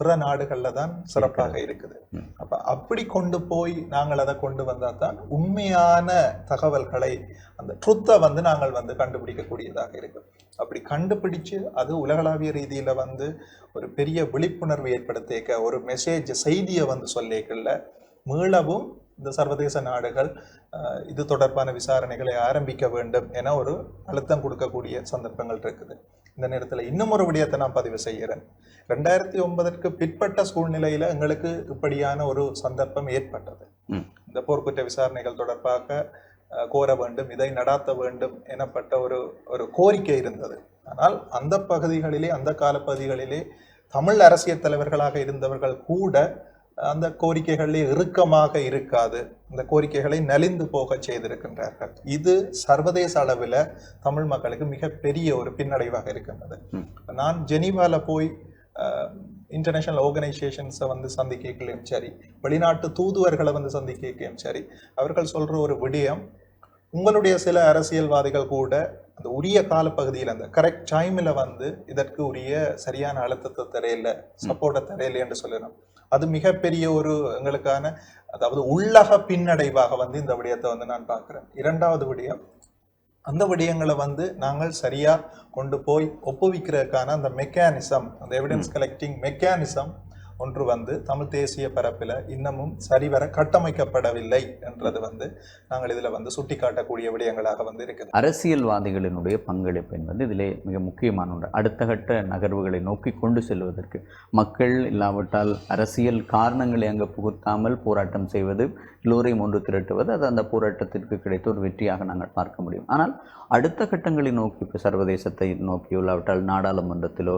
பிற நாடுகள்ல தான் சிறப்பாக இருக்குது. அப்ப அப்படி கொண்டு போய் நாங்கள் அதை கொண்டு வந்தா தான் உண்மையான தகவல்களை, அந்த ட்ருத்தை நாங்கள் கண்டுபிடிக்கக்கூடியதாக இருக்கு. அப்படி கண்டுபிடிச்சு அது உலகளாவிய ரீதியில ஒரு பெரிய விழிப்புணர்வு ஏற்படுத்திக்க, ஒரு மெசேஜ் செய்தியை சொல்லிக்கல மீளவும் இந்த சர்வதேச நாடுகள் இது தொடர்பான விசாரணைகளை ஆரம்பிக்க வேண்டும் என ஒரு அழுத்தம் கொடுக்கக்கூடிய சந்தர்ப்பங்கள் இருக்குது. இந்த நேரத்தில் இன்னும் ஒரு விடயத்தை நான் பதிவு செய்கிறேன். 2009ற்கு பிற்பட்ட சூழ்நிலையில எங்களுக்கு இப்படியான ஒரு சந்தர்ப்பம் ஏற்பட்டது. இந்த போர்க்குற்ற விசாரணைகள் தொடர்பாக கோர வேண்டும், இதை நடாத்த வேண்டும் எனப்பட்ட ஒரு கோரிக்கை இருந்தது. ஆனால் அந்த பகுதிகளிலே, அந்த காலப்பகுதிகளிலே தமிழ் அரசியல் தலைவர்களாக இருந்தவர்கள் கூட அந்த கோரிக்கைகளிலே இறுக்கமாக இருக்காது, இந்த கோரிக்கைகளை நலிந்து போக செய்திருக்கின்றார்கள். இது சர்வதேச அளவில் தமிழ் மக்களுக்கு மிகப்பெரிய ஒரு பின்னடைவாக இருக்கின்றது. நான் ஜெனீவால போய் இன்டர்நேஷனல் ஆர்கனைசேஷன்ஸை சந்திக்கையும் சரி, வெளிநாட்டு தூதுவர்களை சந்திக்கையும் சரி, அவர்கள் சொல்ற ஒரு விடயம், உங்களுடைய சில அரசியல்வாதிகள் கூட அந்த உரிய காலப்பகுதியில் அந்த கரெக்ட் டைம்ல இதற்கு உரிய சரியான அழுத்தத்தை தரையில, சப்போர்ட்டை தரையில என்று சொல்லணும். அது மிகப்பெரிய ஒரு எங்களுக்கான, அதாவது உள்ளக பின்னடைவாக இந்த விடயத்தை நான் பார்க்கிறேன். இரண்டாவது விடயம், அந்த விடயங்களை நாங்கள் சரியா கொண்டு போய் ஒப்புவிக்கிறதுக்கான அந்த மெக்கானிசம், அந்த எவிடன்ஸ் கலெக்டிங் மெக்கானிசம் ஒன்று வந்து தமிழ் தேசிய பரப்பில் இன்னமும் சரிவர கட்டமைக்கப்படவில்லை என்றது வந்து நாங்கள் இதில் வந்து சுட்டிக்காட்டக்கூடிய விடயங்களாக வந்து இருக்குது. அரசியல்வாதிகளினுடைய பங்களிப்பு என்பது இதிலே மிக முக்கியமான ஒன்று. அடுத்த கட்ட நகர்வுகளை நோக்கி கொண்டு செல்வதற்கு மக்கள் இல்லாவிட்டால் அரசியல் காரணங்களை அங்கு புகுத்தாமல் போராட்டம் செய்வது, எல்லோரையும் ஒன்று திரட்டுவது, அது அந்த போராட்டத்திற்கு கிடைத்த ஒரு வெற்றியாக நாங்கள் பார்க்க முடியும். ஆனால் அடுத்த கட்டங்களை நோக்கி, இப்போ சர்வதேசத்தை நோக்கியோ இல்லாவிட்டால் நாடாளுமன்றத்திலோ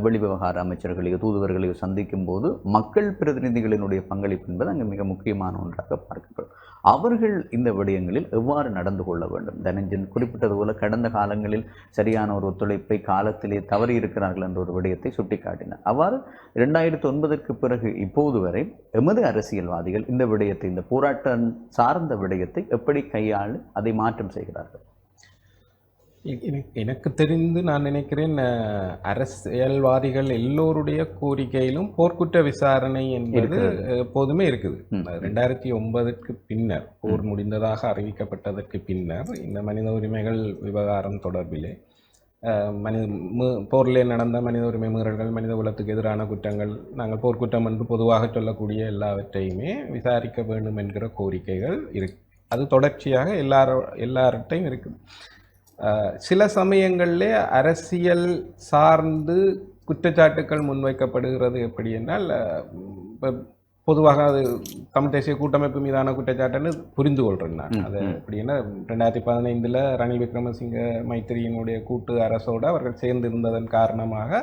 வெளிவிவகார அமைச்சர்களையோ தூதுவர்களையோ சந்திக்கும் போது மக்கள் பிரதிநிதிகளினுடைய பங்களிப்பு என்பது அங்கு மிக முக்கியமான ஒன்றாக பார்க்கப்படும். அவர்கள் இந்த விடயங்களில் எவ்வாறு நடந்து கொள்ள வேண்டும்? தனஞ்சன் குறிப்பிட்டது போல கடந்த காலங்களில் சரியான ஒரு ஒத்துழைப்பை காலத்திலே தவறி இருக்கிறார்கள் என்ற ஒரு விடயத்தை சுட்டிக்காட்டினார். அவ்வாறு 2009ற்கு பிறகு இப்போது வரை எமது அரசியல்வாதிகள் இந்த விடயத்தை, இந்த போராட்டம் சார்ந்த விடயத்தை எப்படி கையாளு அதை மாற்றம் செய்கிறார்கள்? எனக்கு தெரிந்து நான் நினைக்கிறேன், அரசியல்வாதிகள் எல்லோருடைய கோரிக்கையிலும் போர்க்குற்ற விசாரணை என்பது எப்போதுமே இருக்குது. 2009ற்கு பின்னர், போர் முடிந்ததாக அறிவிக்கப்பட்டதற்கு பின்னர் இந்த மனித உரிமைகள் விவகாரம் தொடர்பிலே போரிலே நடந்த மனித உரிமை மீறல்கள், மனித குலத்துக்கு எதிரான குற்றங்கள், நாங்கள் போர்க்குற்றம் என்று பொதுவாக சொல்லக்கூடிய எல்லாவற்றையுமே விசாரிக்க வேண்டும் என்கிற கோரிக்கைகள் இருக்கு. அது தொடர்ச்சியாக எல்லார்ட்டையும் இருக்குது. சில சமயங்களிலே அரசியல் சார்ந்து குற்றச்சாட்டுக்கள் முன்வைக்கப்படுகிறது. எப்படி என்றால், பொதுவாக அது தமிழ் தேசிய கூட்டமைப்பு மீதான குற்றச்சாட்டுன்னு புரிந்து கொள்கிறேன் நான். அது எப்படின்னா, 2015 ரணில் விக்ரமசிங்க மைத்திரியினுடைய கூட்டு அரசோடு அவர்கள் சேர்ந்திருந்ததன் காரணமாக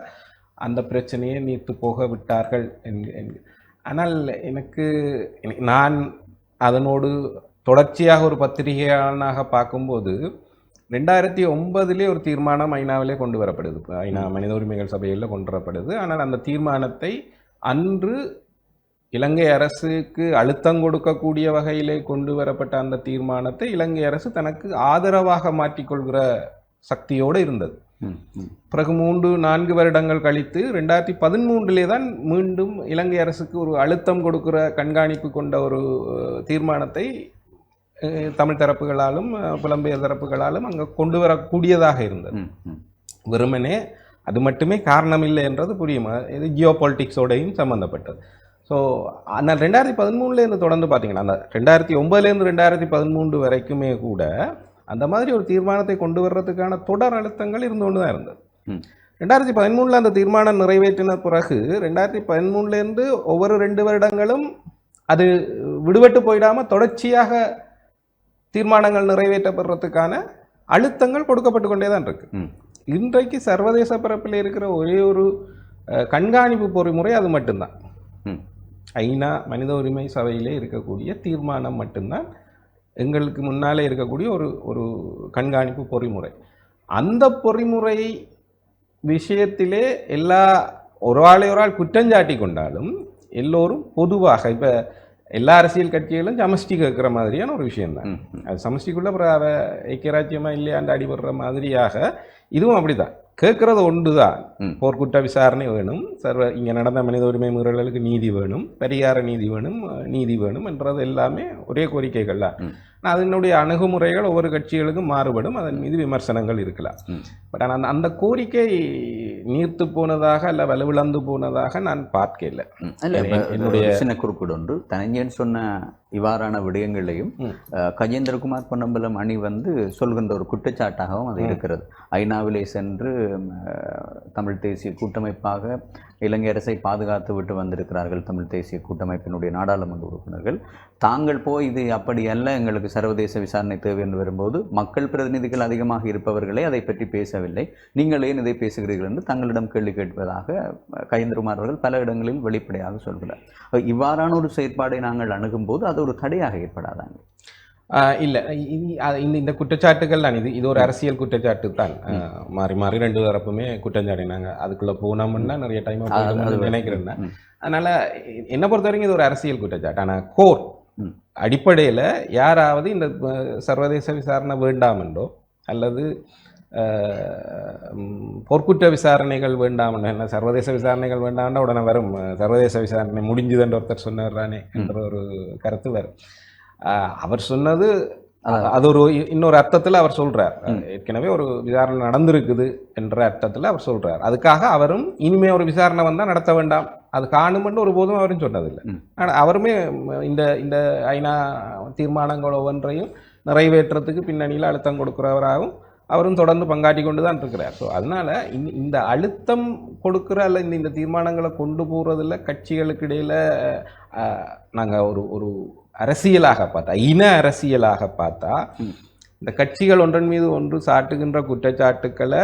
அந்த பிரச்சனையை நீர்த்து போக விட்டார்கள் ஆனால் நான் அதனோடு தொடர்ச்சியாக ஒரு பத்திரிகையாளனாக பார்க்கும்போது 2009 ஒரு தீர்மானம் ஐநாவிலே கொண்டு வரப்படுது. ஐநா மனித உரிமைகள் சபையில் கொண்டு வரப்படுது. ஆனால் அந்த தீர்மானத்தை அன்று இலங்கை அரசுக்கு அழுத்தம் கொடுக்கக்கூடிய வகையிலே கொண்டு வரப்பட்ட அந்த தீர்மானத்தை இலங்கை அரசு தனக்கு ஆதரவாக மாற்றிக்கொள்கிற சக்தியோடு இருந்தது. பிறகு 3-4 வருடங்கள் கழித்து 2013 தான் மீண்டும் இலங்கை அரசுக்கு ஒரு அழுத்தம் கொடுக்கிற கண்காணிப்பு கொண்ட ஒரு தீர்மானத்தை தமிழ் தரப்புகளாலும் புலம்பெயர் தரப்புகளாலும் அங்கே கொண்டு வரக்கூடியதாக இருந்தது. வெறுமனே அது மட்டுமே காரணம் இல்லை என்றது புரியுமா? இது ஜியோ பாலிட்டிக்ஸோடையும் சம்மந்தப்பட்டது. ஸோ அந்த 2013 தொடர்ந்து பார்த்தீங்கன்னா, அந்த 2009 2013 வரைக்குமே கூட அந்த மாதிரி ஒரு தீர்மானத்தை கொண்டு வர்றதுக்கான தொடர் அழுத்தங்கள் இருந்து கொண்டு தான் இருந்தது. 2013 அந்த தீர்மானம் நிறைவேற்றின பிறகு 2013 ஒவ்வொரு 2 வருடங்களும் அது விடுபட்டு போயிடாமல் தொடர்ச்சியாக தீர்மானங்கள் நிறைவேற்றப்படுறதுக்கான அழுத்தங்கள் கொடுக்கப்பட்டு கொண்டே தான் இருக்கு. இன்றைக்கு சர்வதேச பரப்பில் இருக்கிற ஒரே ஒரு கண்காணிப்பு பொறிமுறை அது மட்டும்தான். ஐநா மனித உரிமை சபையிலே இருக்கக்கூடிய தீர்மானம் மட்டும்தான் எங்களுக்கு முன்னாலே இருக்கக்கூடிய ஒரு கண்காணிப்பு பொறிமுறை. அந்த பொறிமுறை விஷயத்திலே ஒரு ஆள் குற்றஞ்சாட்டி கொண்டாலும் எல்லோரும் பொதுவாக, இப்போ எல்லா அரசியல் கட்சிகளும் சமஷ்டி கேட்குற மாதிரியான ஒரு விஷயம்தான். அது சமஷ்டிக்குள்ள அப்புறம் ஐக்கியராஜ்யமா இல்லையாண்டு அடிபடுற மாதிரியாக இதுவும் அப்படிதான். கேட்கறது ஒன்று தான், போர்க்குற்ற விசாரணை வேணும், இங்கே நடந்த மனித உரிமை மீறல்களுக்கு நீதி வேணும், பரிகார நீதி வேணும் என்றது எல்லாமே ஒரே கோரிக்கைகள் தான். அதனுடைய அணுகுமுறைகள் ஒவ்வொரு கட்சிகளுக்கும் மாறுபடும், அதன் மீது விமர்சனங்கள் இருக்கலாம். பட் ஆனால் அந்த கோரிக்கை நீர்த்து போனதாக அல்ல வலுவிழந்து போனதாக நான் பார்க்கல. என்னுடைய சின்ன குறிப்பிடு ஒன்று, தனஞ்சன் சொன்ன இவ்வாறான விடயங்களையும் கஜேந்திரகுமார் பொன்னம்பலம் அணி சொல்கின்ற ஒரு குற்றச்சாட்டாகவும் அது இருக்கிறது. ஐநாவிலே சென்று தமிழ் தேசிய கூட்டமைப்பாக இலங்கை அரசை பாதுகாத்து விட்டு வந்திருக்கிறார்கள் தமிழ் தேசிய கூட்டமைப்பினுடைய நாடாளுமன்ற உறுப்பினர்கள். தாங்கள் போய் இது அப்படி அல்ல, எங்களுக்கு சர்வதேச விசாரணை தேவை என்று வரும்போது மக்கள் பிரதிநிதிகள் அதிகமாக இருப்பவர்களே அதை பற்றி பேசவில்லை, நீங்கள் ஏன் இதை பேசுகிறீர்கள் என்று தங்களிடம் கேள்வி கேட்பதாக கஜேந்திரகுமார் அவர்கள் பல இடங்களில் வெளிப்படையாக சொல்கிறார். இவ்வாறான ஒரு செயற்பாடை நாங்கள் அணுகும்போது அது ஒரு தடையாக ஏற்படாதாங்க? இல்லை, இந்த குற்றச்சாட்டுகள் தான், இது ஒரு அரசியல் குற்றச்சாட்டு தான். மாறி மாறி 2 தரப்புமே குற்றஞ்சாட்டினாங்க. அதுக்குள்ளே போனோம்னா நிறைய டைம் நினைக்கிறேன். அதனால் என்னை பொறுத்த வரைக்கும் இது ஒரு அரசியல் குற்றச்சாட்டு. ஆனால் கோர் அடிப்படையில் யாராவது இந்த சர்வதேச விசாரணை வேண்டாம் என்றோ அல்லது போர்க்குற்ற விசாரணைகள் வேண்டாம், என்ன சர்வதேச விசாரணைகள் வேண்டாம்னா உடனே வரும் சர்வதேச விசாரணை முடிஞ்சுதுன்ற ஒருத்தர் சொன்னார் தானே என்ற ஒரு கருத்து வரும். அவர் சொன்னது அது ஒரு இன்னொரு அர்த்தத்தில் அவர் சொல்றார். ஏற்கனவே ஒரு விசாரணை நடந்திருக்குது என்ற அர்த்தத்தில் அவர் சொல்றார். அதுக்காக அவரும் இனிமே ஒரு விசாரணை வந்தால் நடத்த வேண்டாம், அது காணுமென்று ஒருபோதும் அவரும் சொன்னதில்லை. ஆனால் அவருமே இந்த இந்த ஐநா தீர்மானங்கள் ஒவ்வொன்றையும் நிறைவேற்றத்துக்கு பின்னணியில் அழுத்தம் கொடுக்கிறவராகவும் அவரும் தொடர்ந்து பங்காற்றி கொண்டு தான் இருக்கிறார். ஸோ அதனால இந்த அழுத்தம் கொடுக்குற அல்ல இந்த தீர்மானங்களை கொண்டு போகிறதுல கட்சிகளுக்கு இடையில நாங்கள் ஒரு அரசியலாக பார்த்தா, இன அரசியலாக பார்த்தா, இந்த கட்சிகள் ஒன்றன் மீது ஒன்று சாட்டுகின்ற குற்றச்சாட்டுக்களை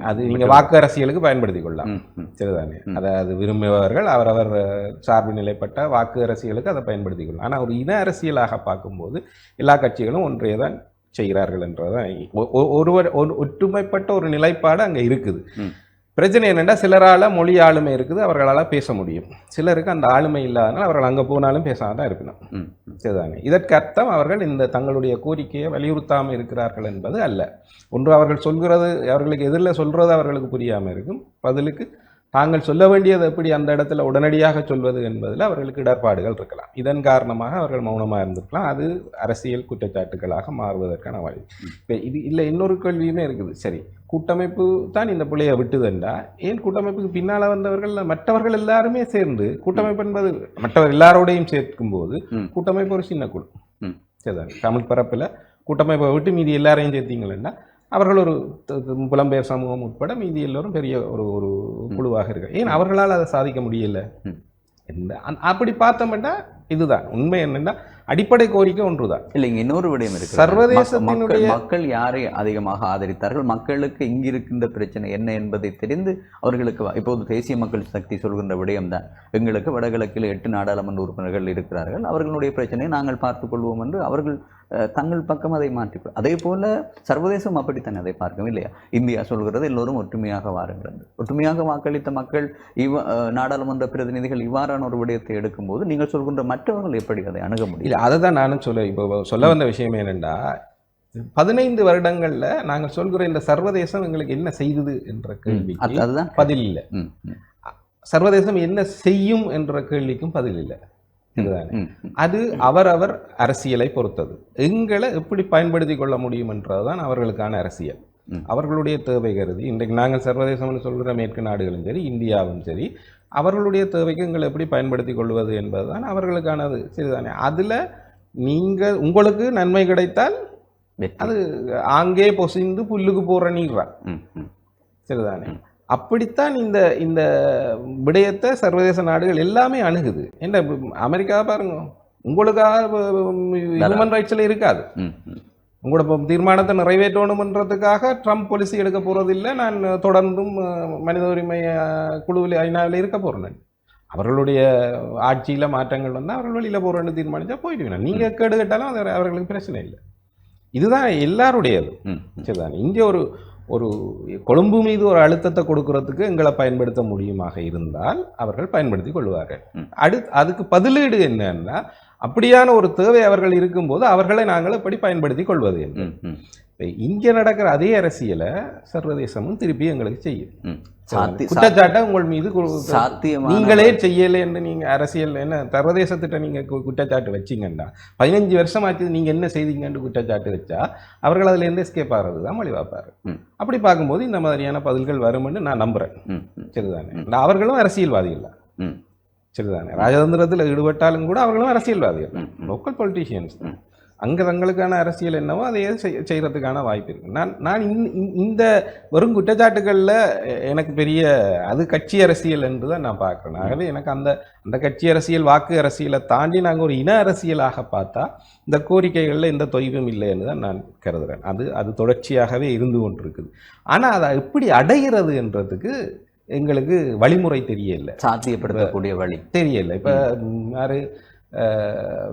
அது நீங்கள் வாக்கு அரசியலுக்கு பயன்படுத்தி கொள்ளலாம். சரிதானே? அதை விரும்புபவர்கள் அவரவர் சார்பு நிலைப்பட்ட வாக்கு அரசியலுக்கு அதை பயன்படுத்தி கொள்ளலாம். ஆனால் ஒரு இன அரசியலாக பார்க்கும்போது எல்லா கட்சிகளும் ஒன்றையே தான் செய்கிறார்கள் என்றதான் ஒற்றுமைப்பட்ட ஒரு நிலைப்பாடு அங்கே இருக்குது. பிரச்சனை என்னென்னா, சிலரால் மொழி ஆளுமை இருக்குது, அவர்களால் பேச முடியும். சிலருக்கு அந்த ஆளுமை இல்லாதனால் அவர்கள் அங்கே போனாலும் பேசாமல் தான் இருக்கணும். சரிதானே? இதற்கு அர்த்தம் அவர்கள் இந்த தங்களுடைய கோரிக்கையை வலியுறுத்தாமல் இருக்கிறார்கள் என்பது அல்ல. ஒன்று அவர்கள் சொல்கிறது, அவர்களுக்கு எதிரில் சொல்கிறது அவர்களுக்கு புரியாமல் இருக்கும். பதிலுக்கு தாங்கள் சொல்ல வேண்டியது எப்படி அந்த இடத்துல உடனடியாக சொல்வது என்பதில் அவர்களுக்கு இடர்பாடுகள் இருக்கலாம். இதன் காரணமாக அவர்கள் மௌனமாக இருந்திருக்கலாம். அது அரசியல் குற்றச்சாட்டுகளாக மாறுவதற்கான வழி. இது இல்லை. இன்னொரு கேள்வியுமே இருக்குது. சரி, கூட்டமைப்பு தான் இந்த பிள்ளையை விட்டுதென்றா, ஏன் கூட்டமைப்புக்கு பின்னால் வந்தவர்கள் மற்றவர்கள் எல்லாருமே சேர்ந்து, கூட்டமைப்பு என்பது மற்றவர் எல்லாரோடையும் சேர்க்கும்போது கூட்டமைப்பு ஒரு சின்ன குழு. சரிதான்? தமிழ் பரப்பில் கூட்டமைப்பை விட்டு மீதி எல்லாரையும் சேர்த்தீங்களா, அவர்கள் ஒரு புலம்பெயர் சமூகம் உட்பட மீதி எல்லோரும் பெரிய ஒரு குழுவாக இருக்கு. ஏன் அவர்களால் அதை சாதிக்க முடியல? அப்படி பார்த்தோம்னா இதுதான் உண்மை. என்னன்னா, அடிப்படை கோரிக்கை ஒன்றுதான். இல்லைங்க, இன்னொரு விடயம் இருக்கு. சர்வதேசத்தினுடைய மக்கள் யாரை அதிகமாக ஆதரித்தார்கள், மக்களுக்கு இங்கு இருக்கின்ற பிரச்சனை என்ன என்பதை தெரிந்து அவர்களுக்கு இப்போது தேசிய மக்கள் சக்தி சொல்கின்ற விடயம் தான், எங்களுக்கு வடகிழக்கில் 8 நாடாளுமன்ற உறுப்பினர்கள் இருக்கிறார்கள், அவர்களுடைய பிரச்சனையை நாங்கள் பார்த்துக் கொள்வோம் என்று அவர்கள் தங்கள் பக்கம் அதை மாற்றி. அதே போல சர்வதேசம் அப்படித்தான் அதை பார்க்கும் இல்லையா? இந்தியா சொல்கிறது எல்லோரும் ஒற்றுமையாக வாருங்கள் என்று. ஒற்றுமையாக வாக்களித்த மக்கள் நாடாளுமன்ற பிரதிநிதிகள் இவ்வாறான ஒரு விடயத்தை எடுக்கும்போது நீங்கள் சொல்கின்ற மற்றவர்கள் எப்படி அதை அணுக முடியும்? அதை தான் நானும் சொல்ல வந்த விஷயம் என்னென்னா, 15 வருடங்கள்ல நாங்கள் சொல்கிற இந்த சர்வதேசம் எங்களுக்கு என்ன செய்தது என்ற கேள்வி அதுதான் பதில் இல்லை. சர்வதேசம் என்ன செய்யும் என்ற கேள்விக்கும் பதில் இல்லை. அது அவரவர் அரசியலை பொறுத்தது. எங்களை எப்படி பயன்படுத்தி கொள்ள முடியும் என்றதுதான் அவர்களுக்கான அரசியல். அவர்களுடைய தேவை கருதி இன்றைக்கு நாங்கள் சர்வதேசம்னு சொல்கிற மேற்கு நாடுகளும் சரி, இந்தியாவும் சரி, அவர்களுடைய தேவைக்கு எங்களை எப்படி பயன்படுத்தி கொள்வது என்பதுதான் அவர்களுக்கானது. சரிதானே? அதில் நீங்கள் உங்களுக்கு நன்மை கிடைத்தால் அது ஆங்கே பொசிந்து புல்லுக்கு போகிற நீர்றா. சரிதானே? அப்படித்தான் இந்த விடயத்தை சர்வதேச நாடுகள் எல்லாமே அணுகுது. என்ன அமெரிக்கா பாருங்க, உங்களுக்காக ஹியூமன் ரைட்ஸில் இருக்காது. உங்களோட தீர்மானத்தை நிறைவேற்றணுன்றதுக்காக ட்ரம்ப் பாலிசி எடுக்க போகிறதில்லை. நான் தொடர்ந்தும் மனித உரிமை குழுவில் ஐநாவில் இருக்க போகிறேன். அவர்களுடைய ஆட்சியில் மாற்றங்கள் வந்தால் அவர்கள் வெளியில் போகிறேன்னு தீர்மானித்தா போயிடுவேன். நீங்கள் கேடு கேட்டாலும் அது அவர்களுக்கு பிரச்சனை இல்லை. இதுதான் எல்லாருடையது. சரிதான்? இங்கே ஒரு கொழும்பு மீது ஒரு அழுத்தத்தை கொடுக்கறதுக்கு எங்களை பயன்படுத்த முடியுமாக இருந்தால் அவர்கள் பயன்படுத்தி கொள்வார்கள். அதுக்கு பதிலீடு என்னன்னா, அப்படியான ஒரு தேவை அவர்கள் இருக்கும்போது அவர்களை நாங்கள் எப்படி பயன்படுத்தி கொள்வது என்று. இங்கே நடக்கிற அதே அரசியலை சர்வதேசமும் திருப்பி எங்களுக்கு செய்யும். குற்றச்சாட்டை உங்கள் மீது நீங்களே செய்யலை என்று நீங்க அரசியல் என்ன சர்வதேசத்திட்ட நீங்க குற்றச்சாட்டு வச்சிங்கன்னா 15 வருஷம் ஆச்சு நீங்க என்ன செய்தீங்கன்னு குற்றச்சாட்டு வச்சா அவர்கள் அதுல இருந்து எஸ்கேப் ஆகிறது தான் வழி பார்ப்பாரு. அப்படி பார்க்கும்போது இந்த மாதிரியான பதில்கள் வரும்னு நான் நம்புறேன். சரிதானே? அவர்களும் அரசியல்வாதிகள் தான். சரிதானே? ராஜதந்திரத்தில் ஈடுபட்டாலும் கூட அவர்களும் அரசியல்வாதிகள், லோக்கல் பொலிட்டீஷியன்ஸ். அங்கே தங்களுக்கான அரசியல் என்னவோ அதையே செய்கிறதுக்கான வாய்ப்பு இருக்குது. நான் இந்த வெறும் குற்றச்சாட்டுகளில் எனக்கு பெரிய அது கட்சி அரசியல் என்று தான் நான் பார்க்குறேன். ஆகவே எனக்கு அந்த கட்சி அரசியல் வாக்கு அரசியலை தாண்டி நாங்கள் ஒரு இன அரசியலாக பார்த்தா இந்த கோரிக்கைகளில் எந்த தொய்வும் இல்லை என்று தான் நான் கருதுகிறேன். அது தொடர்ச்சியாகவே இருந்து கொண்டிருக்குது. ஆனால் அதை எப்படி அடைகிறது என்றதுக்கு எங்களுக்கு வழிமுறை தெரியல, சாத்தியப்படுத்தக்கூடிய வழி தெரியல. இப்போ யாரு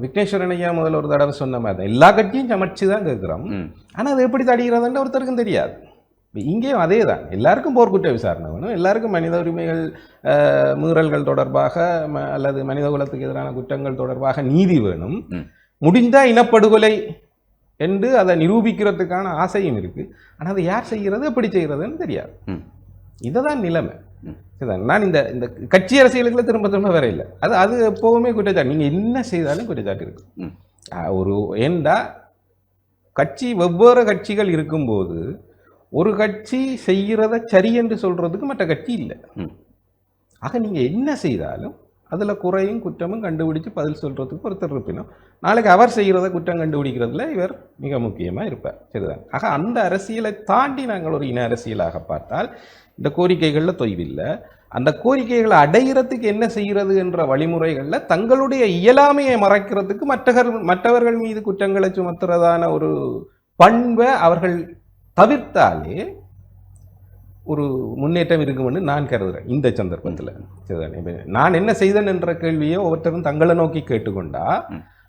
விக்னேஸ்வரன் ஐயா முதல்ல ஒரு தடவை சொன்ன மாதிரி தான் எல்லா கட்சியும் சமைச்சு தான் கேட்குறோம். ஆனால் அது எப்படி தடுக்கிறதுன்னு ஒருத்தருக்கும் தெரியாது. இங்கேயும் அதே தான், எல்லாருக்கும் போர்க்குற்ற விசாரணை வேணும், எல்லாருக்கும் மனித உரிமைகள் மீறல்கள் தொடர்பாக அல்லது மனித குலத்துக்கு எதிரான குற்றங்கள் தொடர்பாக நீதி வேணும். முடிந்தால் இனப்படுகொலை என்று அதை நிரூபிக்கிறதுக்கான ஆசையும் இருக்குது. ஆனால் அதை யார் செய்கிறது எப்படி செய்கிறதுன்னு தெரியாது. இதுதான் நிலைமை. நான் இந்த கட்சி அரசியலுக்குள்ள திரும்ப வேற இல்லை. அது எப்போவுமே குற்றச்சாட்டு. நீங்கள் என்ன செய்தாலும் குற்றச்சாட்டு இருக்கு. ஏண்டா கட்சி வெவ்வேறு கட்சிகள் இருக்கும்போது ஒரு கட்சி செய்கிறத சரி என்று சொல்றதுக்கு மற்ற கட்சி இல்லை. ஆக நீங்க என்ன செய்தாலும் அதுல குறையும் குற்றமும் கண்டுபிடிச்சு பதில் சொல்றதுக்கு ஒருத்தர் இருப்பினும் நாளைக்கு அவர் செய்கிறத குற்றம் கண்டுபிடிக்கிறதுல இவர் மிக முக்கியமா இருப்பார். சரிதான். ஆக அந்த அரசியலை தாண்டி நாங்கள் ஒரு இன அரசியலாக பார்த்தால் இந்த கோரிக்கைகள்ல தொய்வில்லை. அந்த கோரிக்கைகளை அடைகிறதுக்கு என்ன செய்கிறது என்ற வழிமுறைகள்ல தங்களுடைய இயலாமையை மறைக்கிறதுக்கு மற்றவர்கள் மீது குற்றங்களை சுமத்துறதான ஒரு பண்பை அவர்கள் தவிர்த்தாலே ஒரு முன்னேற்றம் இருக்கும்னு நான் கருதுகிறேன் இந்த சந்தர்ப்பத்தில். நான் என்ன செய்தேன் என்ற கேள்வியை ஒவ்வொருத்தரும் தங்களை நோக்கி கேட்டுக்கொண்டா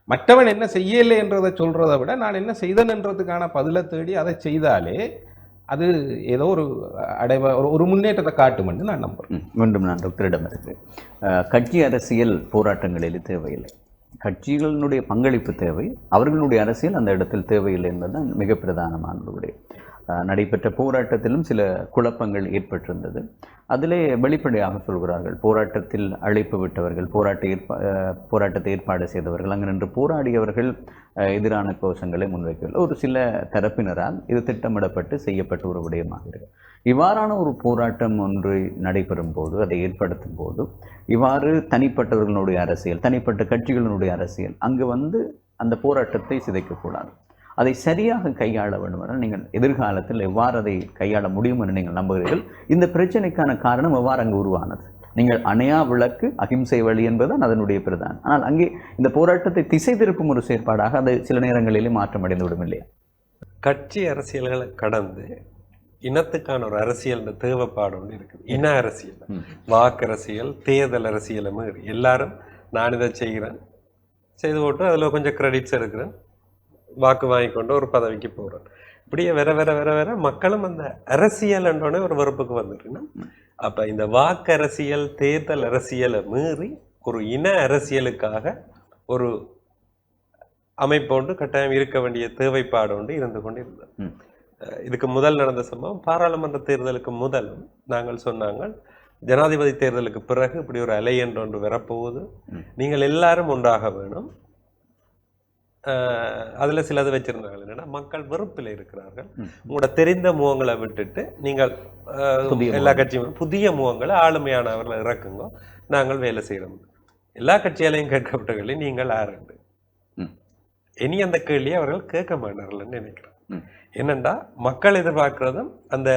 மற்றவன் என்ன செய்யலை என்றதை சொல்றதை விட நான் என்ன செய்தேன் என்றதுக்கான பதிலை தேடி அதை செய்தாலே அது ஏதோ ஒரு ஒரு முன்னேற்றத்தை காட்டும் என்று நான் நம்புறேன். மீண்டும் நான் டாக்டரிடம் இருக்கு. கட்சி அரசியல் போராட்டங்களில் தேவையில்லை, கட்சிகளினுடைய பங்களிப்பு தேவை, அவர்களுடைய அரசியல் அந்த இடத்தில் தேவையில்லை என்பதுதான் மிக பிரதானமானது. நடைபெற்ற போராட்டத்திலும் சில குழப்பங்கள் ஏற்பட்டிருந்தது. அதிலே வெளிப்படையாக சொல்கிறார்கள், போராட்டத்தில் அழைப்பு விட்டவர்கள், போராட்டத்தை ஏற்பாடு செய்தவர்கள், அங்கு நின்று போராடியவர்கள் எதிரான கோஷங்களை முன்வைக்கவில்லை. ஒரு சில தரப்பினரால் இது திட்டமிடப்பட்டு செய்யப்பட்ட ஒரு விடயமாக இருக்கு. இவ்வாறான ஒரு போராட்டம் ஒன்று நடைபெறும் போது, அதை ஏற்படுத்தும் போது, இவ்வாறு தனிப்பட்டவர்களுடைய அரசியல், தனிப்பட்ட கட்சிகளினுடைய அரசியல் அங்கு வந்து அந்த போராட்டத்தை சிதைக்கக்கூடாது. அதை சரியாக கையாள வேண்டும் என்றால் நீங்கள் எதிர்காலத்தில் எவ்வாறு அதை கையாள முடியும் என்று நீங்கள் நம்புகிறீர்கள்? இந்த பிரச்சனைக்கான காரணம் எவ்வாறு அங்கு உருவானது? நீங்கள் அணையா விளக்கு அகிம்சை வழி என்பதுதான் அதனுடைய பிரதானம். ஆனால் அங்கே இந்த போராட்டத்தை திசை திருப்பும் ஒரு செயற்பாடாக அது சில நேரங்களிலே மாற்றமடைந்து விடும் இல்லையா? கட்சி அரசியல்களை கடந்து இனத்துக்கான ஒரு அரசியல் தேவைப்பாடு ஒன்று இருக்குது. இன அரசியல், வாக்கு அரசியல், தேர்தல் அரசியலை மீறி எல்லாரும் நான் இதை செய்கிறேன், செய்து போட்டு அதில் கொஞ்சம் கிரெடிட்ஸ் எடுக்கிறேன், வாக்கு வாங்கி கொண்டு ஒரு பதவிக்கு போகிறேன். இப்படியே வர வர வர வர மக்களும் அந்த அரசியல் என்றோடனே ஒரு வெறுப்புக்கு வந்துட்டுன்னா, அப்போ இந்த வாக்கு அரசியல், தேர்தல் அரசியலை மீறி ஒரு இன அரசியலுக்காக ஒரு அமைப்போன்று கட்டாயம் இருக்க வேண்டிய தேவைப்பாடு ஒன்று இருந்து கொண்டு இருந்தது. இதுக்கு முதல் நடந்த சம்பவம் பாராளுமன்ற தேர்தலுக்கு முதலும் நாங்கள் சொன்னாங்க, ஜனாதிபதி தேர்தலுக்கு பிறகு இப்படி ஒரு அலை என்று ஒன்று வரப்போகுது, நீங்கள் எல்லாரும் ஒன்றாக வேணும். அதுல சிலது வச்சிருந்தாங்க, என்னன்னா மக்கள் வெறுப்பில் இருக்கிறார்கள், உங்களோட தெரிந்த முகங்களை விட்டுட்டு நீங்கள் எல்லா கட்சியும் புதிய முகங்களை ஆளுமையானவர்களை இறக்குங்க, நாங்கள் வேலை செய்யறோம். எல்லா கட்சியாலையும் கேட்கப்பட்டவர்களே நீங்கள் ஆரண்டு இனி அந்த கேள்வியை அவர்கள் கேட்க மாட்டார்கள்னு நினைக்கிறேன். என்னண்டா மக்கள் எதிர்பார்க்கிறதும் அந்த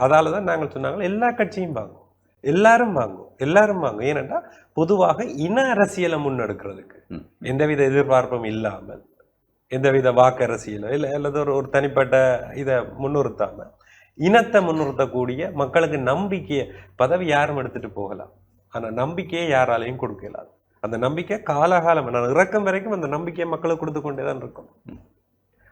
அதாலதான் நாங்கள் சொன்னாங்க எல்லா கட்சியும் வாங்கும், எல்லாரும் வாங்கும், எல்லாரும் வாங்கும். ஏனென்றா பொதுவாக இன அரசியலை முன்னெடுக்கிறதுக்கு எந்தவித எதிர்பார்ப்பும் இல்லாமல், எந்தவித வாக்கு அரசியலோ இல்லை அல்லது ஒரு தனிப்பட்ட இதை முன்னிறுத்தாம இனத்தை முன்னிறுத்தக்கூடிய மக்களுக்கு நம்பிக்கையை, பதவி யாரும் எடுத்துட்டு போகலாம், ஆனால் நம்பிக்கையை யாராலையும் கொடுக்கலாது. அந்த நம்பிக்கை காலகாலம் நான் இறக்கம் வரைக்கும் அந்த நம்பிக்கையை மக்களுக்கு கொடுத்து கொண்டேதான் இருக்கும்.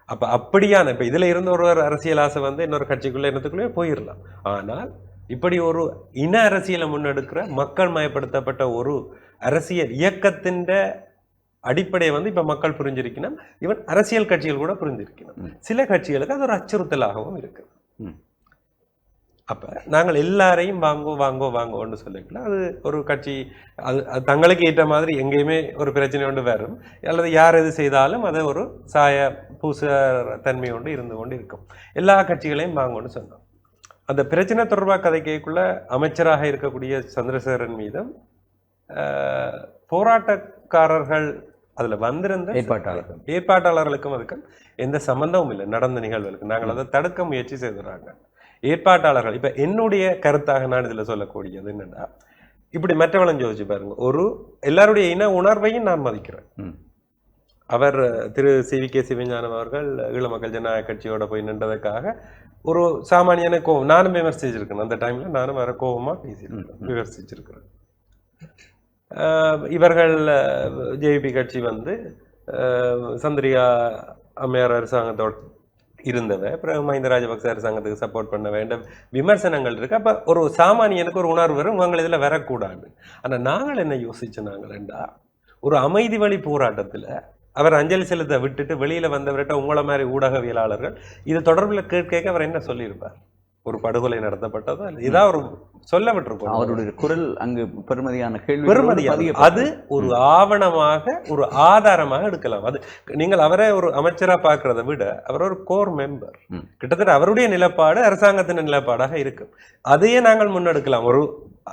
அப்ப அப்படியான இப்ப இதுல இருந்த ஒரு அரசியல் ஆசை வந்து இன்னொரு கட்சிக்குள்ள இனத்துக்குள்ளே போயிடலாம். ஆனால் இப்படி ஒரு இன அரசியலை முன்னெடுக்கிற மக்கள் மயப்படுத்தப்பட்ட ஒரு அரசியல் இயக்கத்தின் அடிப்படையை வந்து இப்ப மக்கள் புரிஞ்சிருக்கணும். இவன் அரசியல் கட்சிகள் கூட புரிஞ்சிருக்கணும். சில கட்சிகளுக்கு அது ஒரு அச்சுறுத்தலாகவும் இருக்கு. அப்ப நாங்கள் எல்லாரையும் வாங்கோன்னு சொல்லிக்கலாம். அது ஒரு கட்சி அது தங்களுக்கு ஏற்ற மாதிரி எங்கேயுமே ஒரு பிரச்சனை ஒன்று வரும், அல்லது யார் எது செய்தாலும் அது ஒரு சாய பூச தன்மை ஒன்று இருந்து கொண்டு இருக்கும். எல்லா கட்சிகளையும் வாங்கன்னு சொன்னோம். அந்த பிரச்சனை தொடர்பாக கதைக்குள்ள அமைச்சராக இருக்கக்கூடிய சந்திரசேகரன் மீதும் போராட்டக்காரர்கள் அதுல வந்திருந்த ஏற்பாட்டாளர்களுக்கும் அதுக்கும் எந்த சம்பந்தமும் இல்லை. நடந்த நிகழ்வுகளுக்கு நாங்கள் அதை தடுக்க முயற்சி செய்துறாங்க ஏற்பாட்டாளர்கள். இப்ப என்னுடைய கருத்தாக நான் இதுல சொல்லக்கூடியது என்னன்னா, இப்படி மற்றவளும் யோசிச்சு பாருங்க, ஒரு எல்லாருடைய இன உணர்வையும் நான் மதிக்கிறேன். அவர் திரு CVK சிவஞானம் அவர்கள் ஈழ மக்கள் ஜனநாயக கட்சியோட போய் நின்றதுக்காக ஒரு சாமானியான கோபம் நானும் விமர்சிச்சிருக்கேன். அந்த டைம்ல நானும் வர கோபமா விமர்சிச்சிருக்கிறேன். இவர்கள் JVP கட்சி வந்து சந்திரிகா அம்மையார் அரசாங்கத்தோட இருந்தவ, பிறகு மஹிந்த ராஜபக்ச அரசாங்கத்துக்கு சப்போர்ட் பண்ண வேண்டும் விமர்சனங்கள் இருக்கு. அப்ப ஒரு சாமானியனுக்கு ஒரு உணர்வு வரும், உங்களை இதுல வரக்கூடாது. ஆனா நாங்கள் என்ன யோசிச்சுனாங்களா, ஒரு அமைதி வழி போராட்டத்துல அவர் அஞ்சலி செலுத்த விட்டுட்டு வெளியில வந்தவர்கிட்ட உங்களை மாதிரி ஊடகவியலாளர்கள் இது தொடர்பில் கேட்க அவர் என்ன சொல்லியிருப்பார்? ஒரு படுகொலை நடத்தப்பட்டதோ இல்லை. இதான் ஒரு சொல்லப்பட்டிருக்கும். அவருடைய குரல் அங்கு பெருமதியான கேள்வி பெருமதியான அது ஒரு ஆவணமாக ஒரு ஆதாரமாக எடுக்கலாம். அது நீங்கள் அவரை ஒரு அமைச்சரா பார்க்கறதை விட அவர் ஒரு கோர் மெம்பர். கிட்டத்தட்ட அவருடைய நிலப்பாடு அரசாங்கத்தின் நிலப்பாடாக இருக்கும். அதையே நாங்கள் முன்னெடுக்கலாம். ஒரு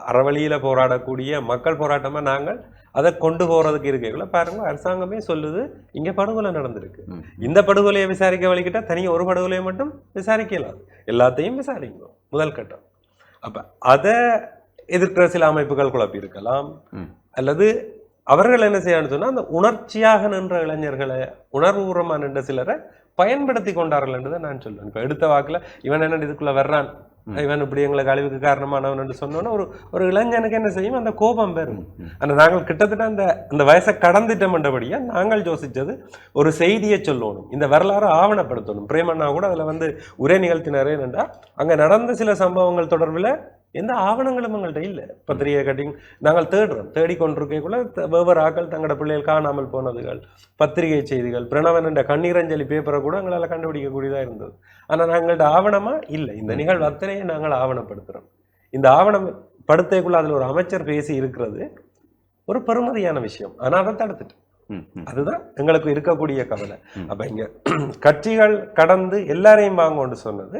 அறவழியில போராடக்கூடிய மக்கள் போராட்டமா நாங்கள் அதை கொண்டு போறதுக்கு இருக்கல. பாருங்க, அரசாங்கமே சொல்லுது இங்க படுகொலை நடந்திருக்கு, இந்த படுகொலையை விசாரிக்க வழிகிட்டா தனியாக ஒரு படுகொலையை மட்டும் விசாரிக்கலாம், எல்லாத்தையும் விசாரிக்கணும் முதல் கட்டம். அப்ப அதை எதிர்க்கிற சில அமைப்புகள் குழப்பி இருக்கலாம். அல்லது அவர்கள் என்ன செய்யணும்னு சொன்னா அந்த உணர்ச்சியாக நின்ற இளைஞர்களை, உணர்வுபூர்வமா நின்ற சிலரை பயன்படுத்தி கொண்டார்கள் என்றதை நான் சொல்லுவேன். இப்ப எடுத்த வாக்குல இவன் என்ன இதுக்குள்ள வர்றான், இவன் இப்படி எங்களுக்கு அழிவுக்கு காரணமானவன் என்று சொன்னோன்னா ஒரு இளைஞனுக்கு என்ன செய்யும், அந்த கோபம் பெறும். ஆனா நாங்கள் கிட்டத்தட்ட அந்த வயசை கடந்துட்டோம்ன்றபடியா நாங்கள் யோசிச்சது ஒரு செய்தியை சொல்லணும், இந்த வரலாறு ஆவணப்படுத்தணும். பிரேமண்ணா கூட அதுல உரை நிகழ்த்தினாரே என்றா அங்க நடந்த சில சம்பவங்கள் தொடர்பில் எந்த ஆவணங்களும் எங்கள்கிட்ட இல்லை. பத்திரிகை கட்டிங் நாங்கள் தேடிக்கொண்டிருக்கக்குள்ள வெவ்வேறு ஆக்கள் தங்களோட பிள்ளைகள் காணாமல் போனதுகள், பத்திரிகை செய்திகள், பிரணவன் என்ற கண்ணீரஞ்சலி பேப்பரை கூட எங்களால் கண்டுபிடிக்கக்கூடியதாக இருந்தது. ஆனால் நாங்கள்ட்ட ஆவணமா இல்லை. இந்த நிகழ்வு அத்தனையை நாங்கள் ஆவணப்படுத்துகிறோம். இந்த ஆவணம் படுத்தைக்குள்ள அதில் ஒரு அமைச்சர் பேசி இருக்கிறது ஒரு பெருமதியான விஷயம். ஆனால் அதை தடுத்துட்டு அதுதான் எங்களுக்கு இருக்கக்கூடிய கவலை. அப்ப இங்க கட்சிகள் கடந்து எல்லாரையும் வாங்கன்னு சொன்னது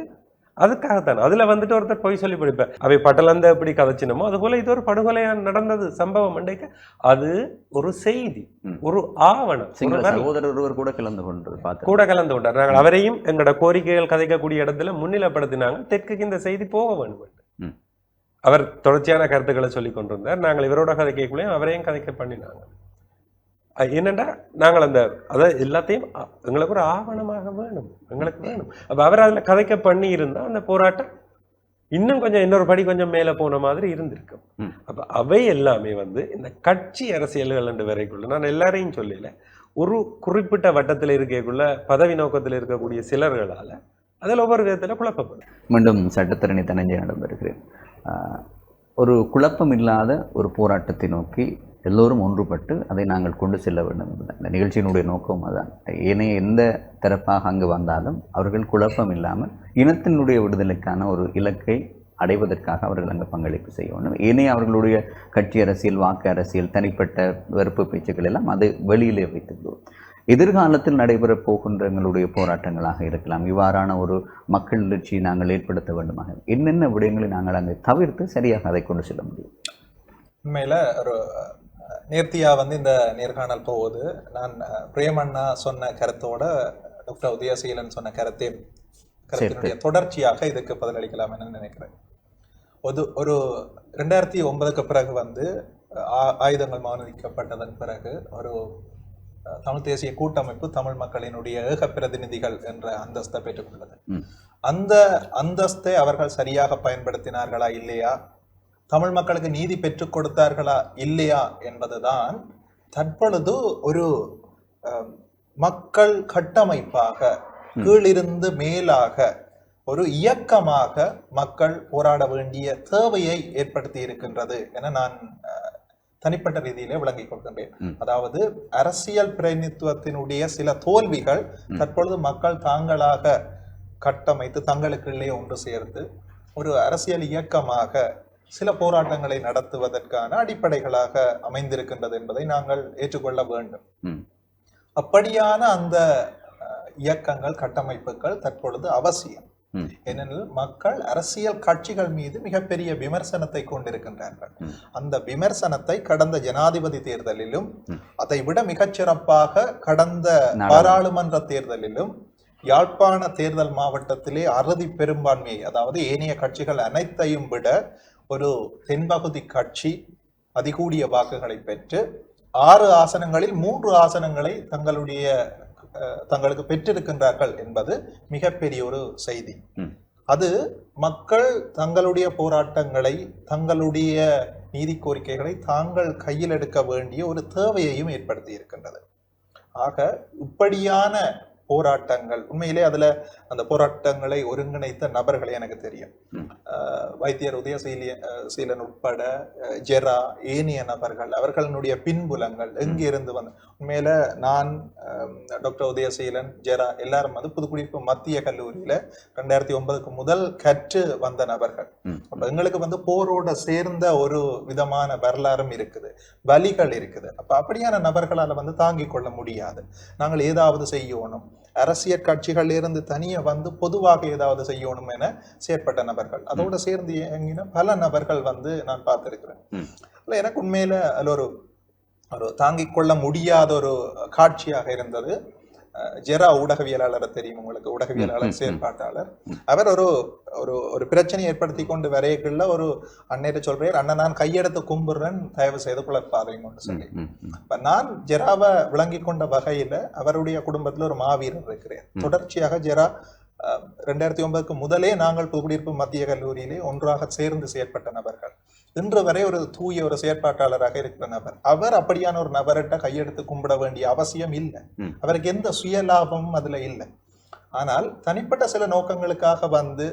அதுக்காகத்தான். அதுல ஒருத்தர் பொய் சொல்லி படிப்பேன், அவை பட்டலந்த எப்படி கதைச்சினமோ அது போல இது ஒரு படுகொலையா நடந்தது சம்பவம் அன்றைக்கு. அது ஒரு செய்தி, ஒரு ஆவணம். சகோதரர் ஒருவர் கூட கலந்து கொண்டார். நாங்கள் அவரையும் எங்களோட கோரிக்கைகள் கதைக்கக்கூடிய இடத்துல முன்னிலைப்படுத்தினாங்க. தெற்குக்கு இந்த செய்தி போக வேண்டும். அவர் தொடர்ச்சியான கருத்துக்களை சொல்லி கொண்டிருந்தார். நாங்கள் இவரோட கதைக்கக்குள்ளேயும் அவரையும் கதைக்க பண்ணினாங்க. என்னண்டா நாங்கள் அதை எல்லாத்தையும் எங்களுக்கு ஒரு ஆவணமாக வேணும், எங்களுக்கு வேணும். அப்ப அவர் அதுல கதைக்க பண்ணி இருந்தா அந்த போராட்டம் இன்னும் கொஞ்சம் இன்னொரு படி கொஞ்சம் மேல போன மாதிரி இருந்திருக்கும். அப்ப அவை எல்லாமே இந்த கட்சி அரசியல்கள் என்று வரைக்குள்ள நான் எல்லாரையும் சொல்லல, ஒரு குறிப்பிட்ட வட்டத்தில் இருக்கக்குள்ள பதவி நோக்கத்தில் இருக்கக்கூடிய சிலர்களால அதில் ஒவ்வொரு விதத்துல குழப்பப்படும். மீண்டும் சட்டத்தரணி தனஞ்சய நடைபெறுகிறேன். ஒரு குழப்பம் இல்லாத ஒரு போராட்டத்தை நோக்கி எல்லோரும் ஒன்றுபட்டு அதை நாங்கள் கொண்டு செல்ல வேண்டும் என்பதுதான் இந்த நிகழ்ச்சியினுடைய நோக்கம். அதான் ஏனைய எந்த தரப்பாக அங்கு வந்தாலும் அவர்கள் குழப்பம் இல்லாமல் இனத்தினுடைய விடுதலைக்கான ஒரு இலக்கை அடைவதற்காக அவர்கள் அங்கே பங்களிப்பு செய்ய வேண்டும். ஏனைய அவர்களுடைய கட்சி அரசியல், வாக்கு அரசியல், தனிப்பட்ட வெறுப்பு பேச்சுக்கள் எல்லாம் அதை வெளியிலே வைத்துள்ளோம். எதிர்காலத்தில் நடைபெறப் போகின்ற எங்களுடைய போராட்டங்களாக இருக்கலாம். இவ்வாறான ஒரு மக்கள் எழுச்சியை நாங்கள் ஏற்படுத்த வேண்டுமாக என்னென்ன விடயங்களை நாங்கள் அங்கே தவிர்த்து சரியாக அதை கொண்டு செல்ல முடியும்? உண்மையில ஒரு நேர்த்தியா இந்த நேர்காணல் போகுது. நான் பிரேமண்ணா சொன்ன கருத்தோட டாக்டர் உதயசீலன் சொன்ன கருத்தினுடைய தொடர்ச்சியாக இதுக்கு பதிலளிக்கலாம் என நினைக்கிறேன். ஒரு 2009க்கு பிறகு ஆயுதங்கள் மௌனிக்கப்பட்டதன் பிறகு ஒரு தமிழ் தேசிய கூட்டமைப்பு தமிழ் மக்களினுடைய ஏக பிரதிநிதிகள் என்ற அந்தஸ்தை பெற்றுக்கொண்டது. அந்த அந்தஸ்தை அவர்கள் சரியாக பயன்படுத்தினார்களா இல்லையா, தமிழ் மக்களுக்கு நீதி பெற்றுக் கொடுத்தார்களா இல்லையா என்பதுதான் தற்பொழுது ஒரு மக்கள் கட்டமைப்பாக கீழிருந்து மேலாக ஒரு இயக்கமாக மக்கள் போராட வேண்டிய தேவையை ஏற்படுத்தி இருக்கின்றது என நான் தனிப்பட்ட ரீதியிலே விளங்கிக் கொள்கின்றேன். அதாவது அரசியல் பிரதிநிதித்துவத்தினுடைய சில தோல்விகள் தற்பொழுது மக்கள் தாங்களாக கட்டமைத்து தங்களுக்குள்ளே ஒன்று சேர்த்து ஒரு அரசியல் இயக்கமாக சில போராட்டங்களை நடத்துவதற்கான அடிப்படைகளாக அமைந்திருக்கின்றது என்பதை நாங்கள் ஏற்றுக்கொள்ள வேண்டும். அப்படியான அந்த இயக்கங்கள், கட்டமைப்புகள் தற்பொழுது அவசியம். ஏனெனில் மக்கள் அரசியல் கட்சிகள் மீது மிகப்பெரிய விமர்சனத்தை கொண்டிருக்கின்றார்கள். அந்த விமர்சனத்தை கடந்த ஜனாதிபதி தேர்தலிலும் அதை விட மிகச்சிறப்பாக கடந்த பாராளுமன்ற தேர்தலிலும் யாழ்ப்பாண தேர்தல் மாவட்டத்திலே அறுதி பெரும்பான்மையை, அதாவது ஏனைய கட்சிகள் அனைத்தையும் விட ஒரு தென்பகுதி கட்சி அதிகூடிய வாக்குகளை பெற்று 6 ஆசனங்களில் 3 ஆசனங்களை தங்களுக்கு பெற்றிருக்கின்றார்கள் என்பது மிகப்பெரிய ஒரு செய்தி. அது மக்கள் தங்களுடைய போராட்டங்களை, தங்களுடைய நீதி கோரிக்கைகளை தாங்கள் கையில் எடுக்க வேண்டிய ஒரு தேவையையும் ஏற்படுத்தி இருக்கின்றது. ஆக இப்படியான போராட்டங்கள் உண்மையிலே அதுல அந்த போராட்டங்களை ஒருங்கிணைத்த நபர்களை எனக்கு தெரியும். வைத்தியர் உதயசீலன் உட்பட ஜெரா ஏனைய நபர்கள் அவர்களுடைய பின்புலங்கள் எங்கிருந்து வந்து உண்மையில நான் டாக்டர் உதயசீலன் ஜெரா எல்லாரும் வந்து புதுக்குடியிருப்பு மத்திய கல்லூரியில 2009 முதல் கற்று வந்த நபர்கள். அப்ப எங்களுக்கு வந்து போரோட சேர்ந்த ஒரு விதமான வரலாறும் இருக்குது, வலிகள் இருக்குது. அப்ப அப்படியான நபர்களால வந்து தாங்கிக் கொள்ள முடியாது. நாங்கள் ஏதாவது செய்யணும், அரசியல் கட்சிகள் இருந்து தனியே வந்து பொதுவாக ஏதாவது செய்யணும் என செயற்பட்ட நபர்கள், அதோட சேர்ந்து இயங்கின பல நபர்கள் வந்து நான் பார்த்திருக்கிறேன். எனக்கு உண்மையில அதுல ஒரு தாங்கிக் கொள்ள முடியாத ஒரு காட்சியாக இருந்தது. ஜெரா ஊடகவியலாளரை தெரியும் உங்களுக்கு, ஊடகவியலாளர் செயற்பாட்டாளர். அவர் ஒரு பிரச்சனையை ஏற்படுத்தி கொண்டு வரையக்குள்ள ஒரு அன்னையிட்ட சொல்றாரு, அண்ணன் நான் கையெடுத்து கும்பிடுறேன், தயவு செய்து குளர்பாதையும் கொண்டு சொல்லி. இப்ப நான் ஜெராவை விளங்கி கொண்ட வகையில அவருடைய குடும்பத்துல ஒரு மாவீரர் இருக்கிறேன். தொடர்ச்சியாக ஜெரா 2009 முதலே நாங்கள் புதுக்குடியிருப்பு மத்திய கல்லூரியிலே ஒன்றாக சேர்ந்து செயற்பட்ட நபர்கள். இன்று வரை ஒரு தூய ஒரு செயற்பாட்டாளராக இருக்கிற நபர். அவர் அப்படியான ஒரு நபர்கிட்ட கையெடுத்து கும்பிட வேண்டிய அவசியம் இல்லை. அவருக்கு எந்த சுயலாபமும் அதுல இல்லை. ஆனால் தனிப்பட்ட சில நோக்கங்களுக்காக வந்து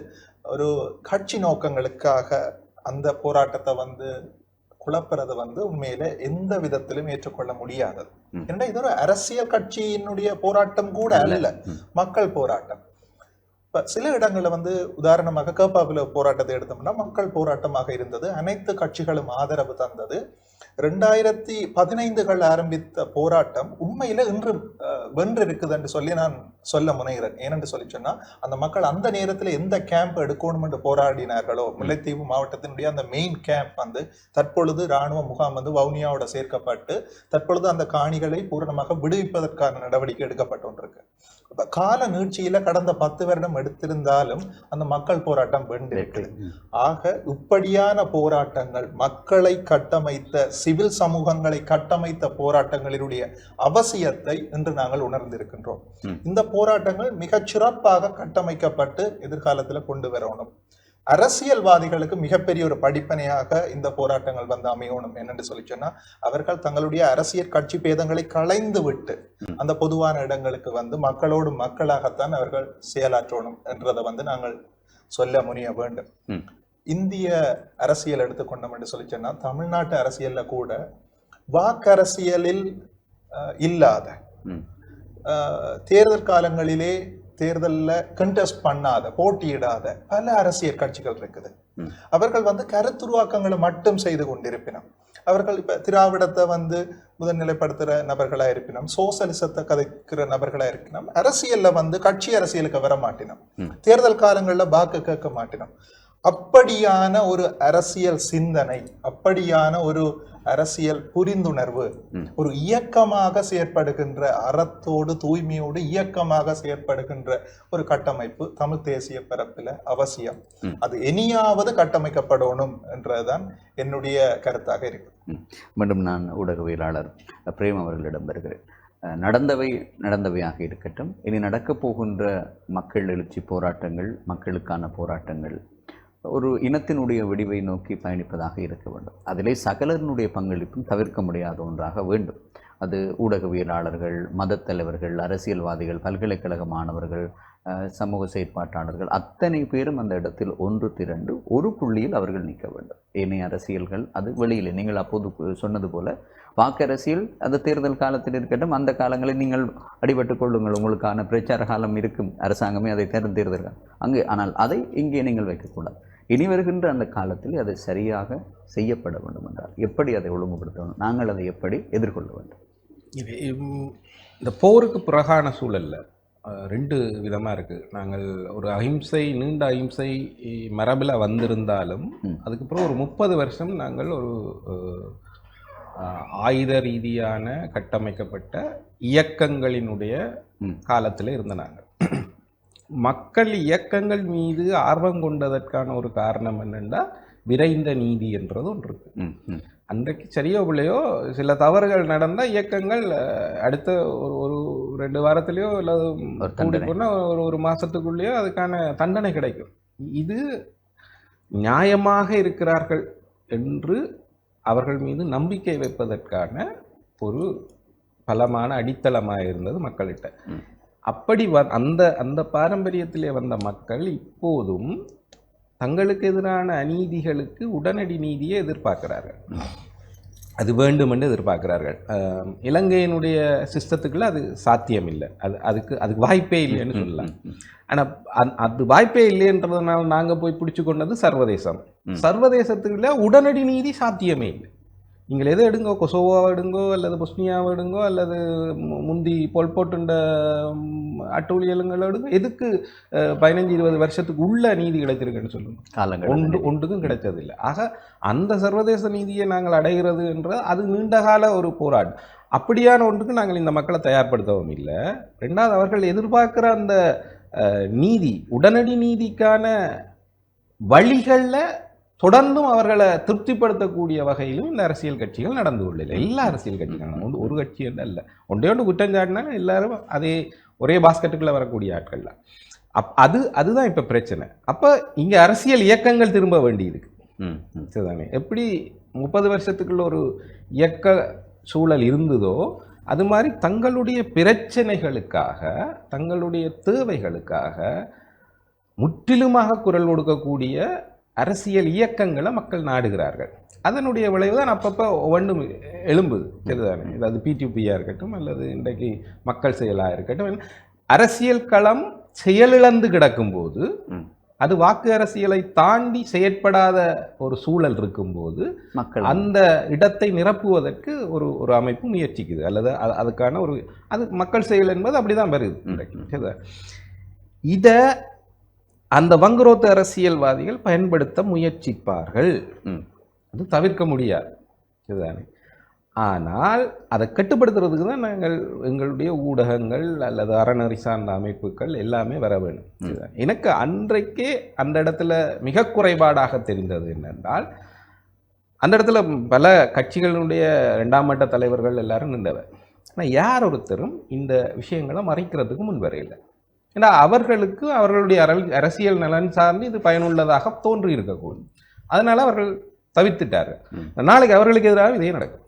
ஒரு கட்சி நோக்கங்களுக்காக அந்த போராட்டத்தை வந்து குழப்பறது வந்து உண்மையில எந்த விதத்திலும் ஏற்றுக்கொள்ள முடியாதது. ஏன்னா இது ஒரு அரசியல் கட்சியினுடைய போராட்டம் கூட அல்ல, மக்கள் போராட்டம். சில இடங்கள்ல வந்து உதாரணமாக கேப்பாபுல போராட்டத்தை எடுத்தோம்னா மக்கள் போராட்டமாக இருந்தது, அனைத்து கட்சிகளும் ஆதரவு தந்தது. 2015 ஆரம்பித்த போராட்டம் உண்மையில இன்று வென்று இருக்குது என்று சொல்லி நான் சொல்ல முனைகிறேன். ஏனென்று சொல்லி சொன்னா அந்த மக்கள் அந்த நேரத்தில் எந்த கேம்ப் எடுக்கணும் என்று போராடினார்களோ, முல்லைத்தீவு மாவட்டத்தினுடைய அந்த மெயின் கேம்ப் வந்து தற்பொழுது இராணுவ முகாம் வந்து வவுனியாவோட சேர்க்கப்பட்டு தற்பொழுது அந்த காணிகளை பூரணமாக விடுவிப்பதற்கான நடவடிக்கை எடுக்கப்பட்டு கொண்டிருக்கு. கால நீட்சியில கடந்த 10 வருடம் எடுத்திருந்தாலும் அந்த மக்கள் போராட்டம் வென்றிருக்கு. ஆக இப்படியான போராட்டங்கள், மக்களை கட்டமைத்த சிவில் சமூகங்களை கட்டமைத்த போராட்டங்களினுடைய அவசியத்தை இன்று நாங்கள் உணர்ந்திருக்கின்றோம். இந்த போராட்டங்கள் மிகச் சிறப்பாக கட்டமைக்கப்பட்டு எதிர்காலத்துல கொண்டு வரணும். அரசியல்வாதிகளுக்கு மிகப்பெரிய ஒரு படிப்பனையாக இந்த போராட்டங்கள் வந்து அமையணும். என்னென்று சொல்லி சொன்னா அவர்கள் தங்களுடைய அரசியல் கட்சி பேதங்களை களைந்து விட்டு அந்த பொதுவான இடங்களுக்கு வந்து மக்களோடு மக்களாகத்தான் அவர்கள் செயலாற்றணும் என்றதை வந்து நாங்கள் சொல்ல முனைய வேண்டும். இந்திய அரசியல் எடுத்துக்கொண்டோம் என்று சொல்லி சொன்னா தமிழ்நாட்டு அரசியல்ல கூட வாக்கரசியலில் இல்லாத தேர்தல் காலங்களிலே தேர்தல்ல கண்டெஸ்ட் பண்ணாத, போட்டியிடாத பல அரசியல் கட்சிகள் இருக்குது. அவர்கள் வந்து கருத்துருவாக்கங்களை மட்டும் செய்து கொண்டிருப்பினோம். அவர்கள் இப்ப திராவிடத்தை வந்து முதல்நிலைப்படுத்துற நபர்களா இருப்பினோம், சோசலிசத்தை கதைக்கிற நபர்களா இருக்கணும், அரசியல்ல வந்து கட்சி அரசியலுக்கு வர மாட்டினோம், தேர்தல் காலங்கள்ல வாக்கு கேட்க மாட்டினோம். அப்படியான ஒரு அரசியல் சிந்தனை, அப்படியான ஒரு அரசியல் புரிந்துணர்வு, ஒரு இயக்கமாக செயற்படுகின்ற, அறத்தோடு தூய்மையோடு இயக்கமாக செயற்படுகின்ற ஒரு கட்டமைப்பு தமிழ் தேசிய பரப்பில அவசியம். அது இனியாவது கட்டமைக்கப்படணும் என்றதுதான் என்னுடைய கருத்தாக இருக்கு. மீண்டும் நான் ஊடகவியலாளர் பிரேம் அவர்களிடம் வருகிறேன். நடந்தவையாக இருக்கட்டும், இனி நடக்கப் போகின்ற மக்கள் எழுச்சி போராட்டங்கள், மக்களுக்கான போராட்டங்கள் ஒரு இனத்தினுடைய விடிவை நோக்கி பயணிப்பதாக இருக்க வேண்டும். அதிலே சகலனுடைய பங்களிப்பும் தவிர்க்க முடியாத ஒன்றாக வேண்டும். அது ஊடகவியலாளர்கள், மதத் தலைவர்கள், அரசியல்வாதிகள், பல்கலைக்கழக மாணவர்கள், சமூக செயற்பாட்டாளர்கள் அத்தனை பேரும் அந்த இடத்தில் ஒன்று திரண்டு ஒரு புள்ளியில் அவர்கள் நிற்க வேண்டும். ஏனைய அரசியல்கள் அது வெளியிலே, நீங்கள் அப்போது சொன்னது போல வாக்கரசியல் அது தேர்தல் காலத்தில் இருக்கட்டும், அந்த காலங்களில் நீங்கள் அடிபட்டுக் கொள்ளுங்கள், உங்களுக்கான பிரச்சார காலம் இருக்கும், அரசாங்கமே அதை தேர்ந்தெடுத்தார்கள் அங்கே. ஆனால் அதை இங்கே நீங்கள் வைக்கக்கூடாது. இனி வருகின்ற அந்த காலத்தில் அதை சரியாக செய்யப்பட வேண்டும் என்றால் எப்படி அதை ஒழுங்குபடுத்தணும், நாங்கள் அதை எப்படி எதிர்கொள்ள வேண்டும்? இந்த போருக்கு பிறகான சூழல்ல 2 விதமாக இருக்குது. நாங்கள் ஒரு நீண்ட அஹிம்சை மரபில் வந்திருந்தாலும் அதுக்கப்புறம் ஒரு 30 வருஷம் நாங்கள் ஒரு ஆயுத ரீதியான கட்டமைக்கப்பட்ட இயக்கங்களினுடைய காலத்தில் இருந்த நாங்கள். மக்கள் இயக்கங்கள் மீது ஆர்வம் கொண்டதற்கான ஒரு காரணம் என்னென்னா விரைந்த நீதி என்றது ஒன்று இருக்கு. அன்றைக்கு சரியோ பிள்ளையோ சில தவறுகள் நடந்தால் இயக்கங்கள் அடுத்த ஒரு 2 வாரத்திலேயோ அல்லது கூடி போனால் ஒரு மாதத்துக்குள்ளேயோ அதுக்கான தண்டனை கிடைக்கும். இது நியாயமாக இருக்கிறார்கள் என்று அவர்கள் மீது நம்பிக்கை வைப்பதற்கான ஒரு பலமான அடித்தளமாக இருந்தது மக்கள்கிட்ட. அப்படி அந்த அந்த பாரம்பரியத்திலே வந்த மக்கள் இப்போதும் தங்களுக்கு எதிரான அநீதிகளுக்கு உடனடி நீதியை எதிர்பார்க்கிறார்கள். அது வேண்டும் என்று எதிர்பார்க்கிறார்கள். இலங்கையினுடைய சிஸ்டத்துக்குள்ள அது சாத்தியம் இல்லை, அதுக்கு வாய்ப்பே இல்லைன்னு சொல்லலாம். ஆனால் அது வாய்ப்பே இல்லைன்றதுனால நாங்கள் போய் பிடிச்சு கொண்டது சர்வதேசம். சர்வதேசத்துக்குள்ள உடனடி நீதி சாத்தியமே இல்லை. நீங்கள் எதை எடுங்கோ, கொசோவோவை எடுங்கோ அல்லது பொஸ்னியாவை எடுங்கோ அல்லது முந்தி பொல்போட்டுண்ட அட்டூழியலுங்களை எடுங்கோ, எதுக்கு 15-20 வருஷத்துக்கு உள்ள நீதி கிடைத்திருக்குன்னு சொல்லுங்க. ஒன்றுக்கும் கிடைச்சதில்லை. ஆக அந்த சர்வதேச நீதியை நாங்கள் அடைகிறது என்ற அது நீண்டகால ஒரு போராட்டம். அப்படியான ஒன்றுக்கு நாங்கள் இந்த மக்களை தயார்படுத்தவும் இல்லை. ரெண்டாவது, அவர்கள் எதிர்பார்க்குற அந்த நீதி, உடனடி நீதிக்கான வழிகளில் தொடர்ந்தும் அவர்களை திருப்திப்படுத்தக்கூடிய வகையிலும் இந்த அரசியல் கட்சிகள் நடந்து கொள்ளல. எல்லா அரசியல் கட்சிகளும் ஒரு கட்சி என்று அல்ல, ஒன்று குற்றஞ்சாட்டினாலும் எல்லாரும் அதே ஒரே பாஸ்கெட்டுக்குள்ள வரக்கூடிய ஆட்கள் தான். அதுதான் இப்போ பிரச்சனை. அப்போ இங்கே அரசியல் இயக்கங்கள் திரும்ப வேண்டியிருக்கு. சரிதானே? எப்படி 30 வருஷத்துக்குள்ள ஒரு இயக்க சூழல் இருந்ததோ அது மாதிரி தங்களுடைய பிரச்சனைகளுக்காக, தங்களுடைய தேவைகளுக்காக முற்றிலுமாக குரல் கொடுக்கக்கூடிய அரசியல் இயக்கங்களை மக்கள் நாடுகிறார்கள். அதனுடைய விளைவு தான் அப்பப்போ ஒவ்வொன்றும் எழும்புது. சரிதானே? அது பிடிபியாக இருக்கட்டும் அல்லது இன்றைக்கு மக்கள் செயலாக இருக்கட்டும், அரசியல் களம் செயலிழந்து கிடக்கும்போது, அது வாக்கு அரசியலை தாண்டி செயற்படாத ஒரு சூழல் இருக்கும்போது மக்கள் அந்த இடத்தை நிரப்புவதற்கு ஒரு அமைப்பு முயற்சிக்குது அல்லது அதுக்கான அது மக்கள் செயல் என்பது அப்படிதான் வருது. இதை அந்த வங்குரோத்து அரசியல்வாதிகள் பயன்படுத்த முயற்சிப்பார்கள். அது தவிர்க்க முடியாது. இதுதானே? ஆனால் அதை கட்டுப்படுத்துறதுக்கு தான் நாங்கள் எங்களுடைய ஊடகங்கள் அல்லது அறநெறி சார்ந்த அமைப்புகள் எல்லாமே வர வேண்டும். எனக்கு அன்றைக்கே அந்த இடத்துல மிக குறைபாடாக தெரிந்தது என்னென்றால், அந்த இடத்துல பல கட்சிகளுடைய 2ஆம் மட்ட தலைவர்கள் எல்லாரும் நின்றவர். ஆனால் யார் ஒருத்தரும் இந்த விஷயங்களை மறைக்கிறதுக்கு முன்வரையில்லை. ஏன்னா அவர்களுக்கு அவர்களுடைய அரசியல் நலன் சார்ந்து இது பயனுள்ளதாக தோன்றி இருக்கக்கூடும். அதனால அவர்கள் தவிர்த்துட்டார்கள். நாளைக்கு அவர்களுக்கு எதிராக இதே நடக்கும்,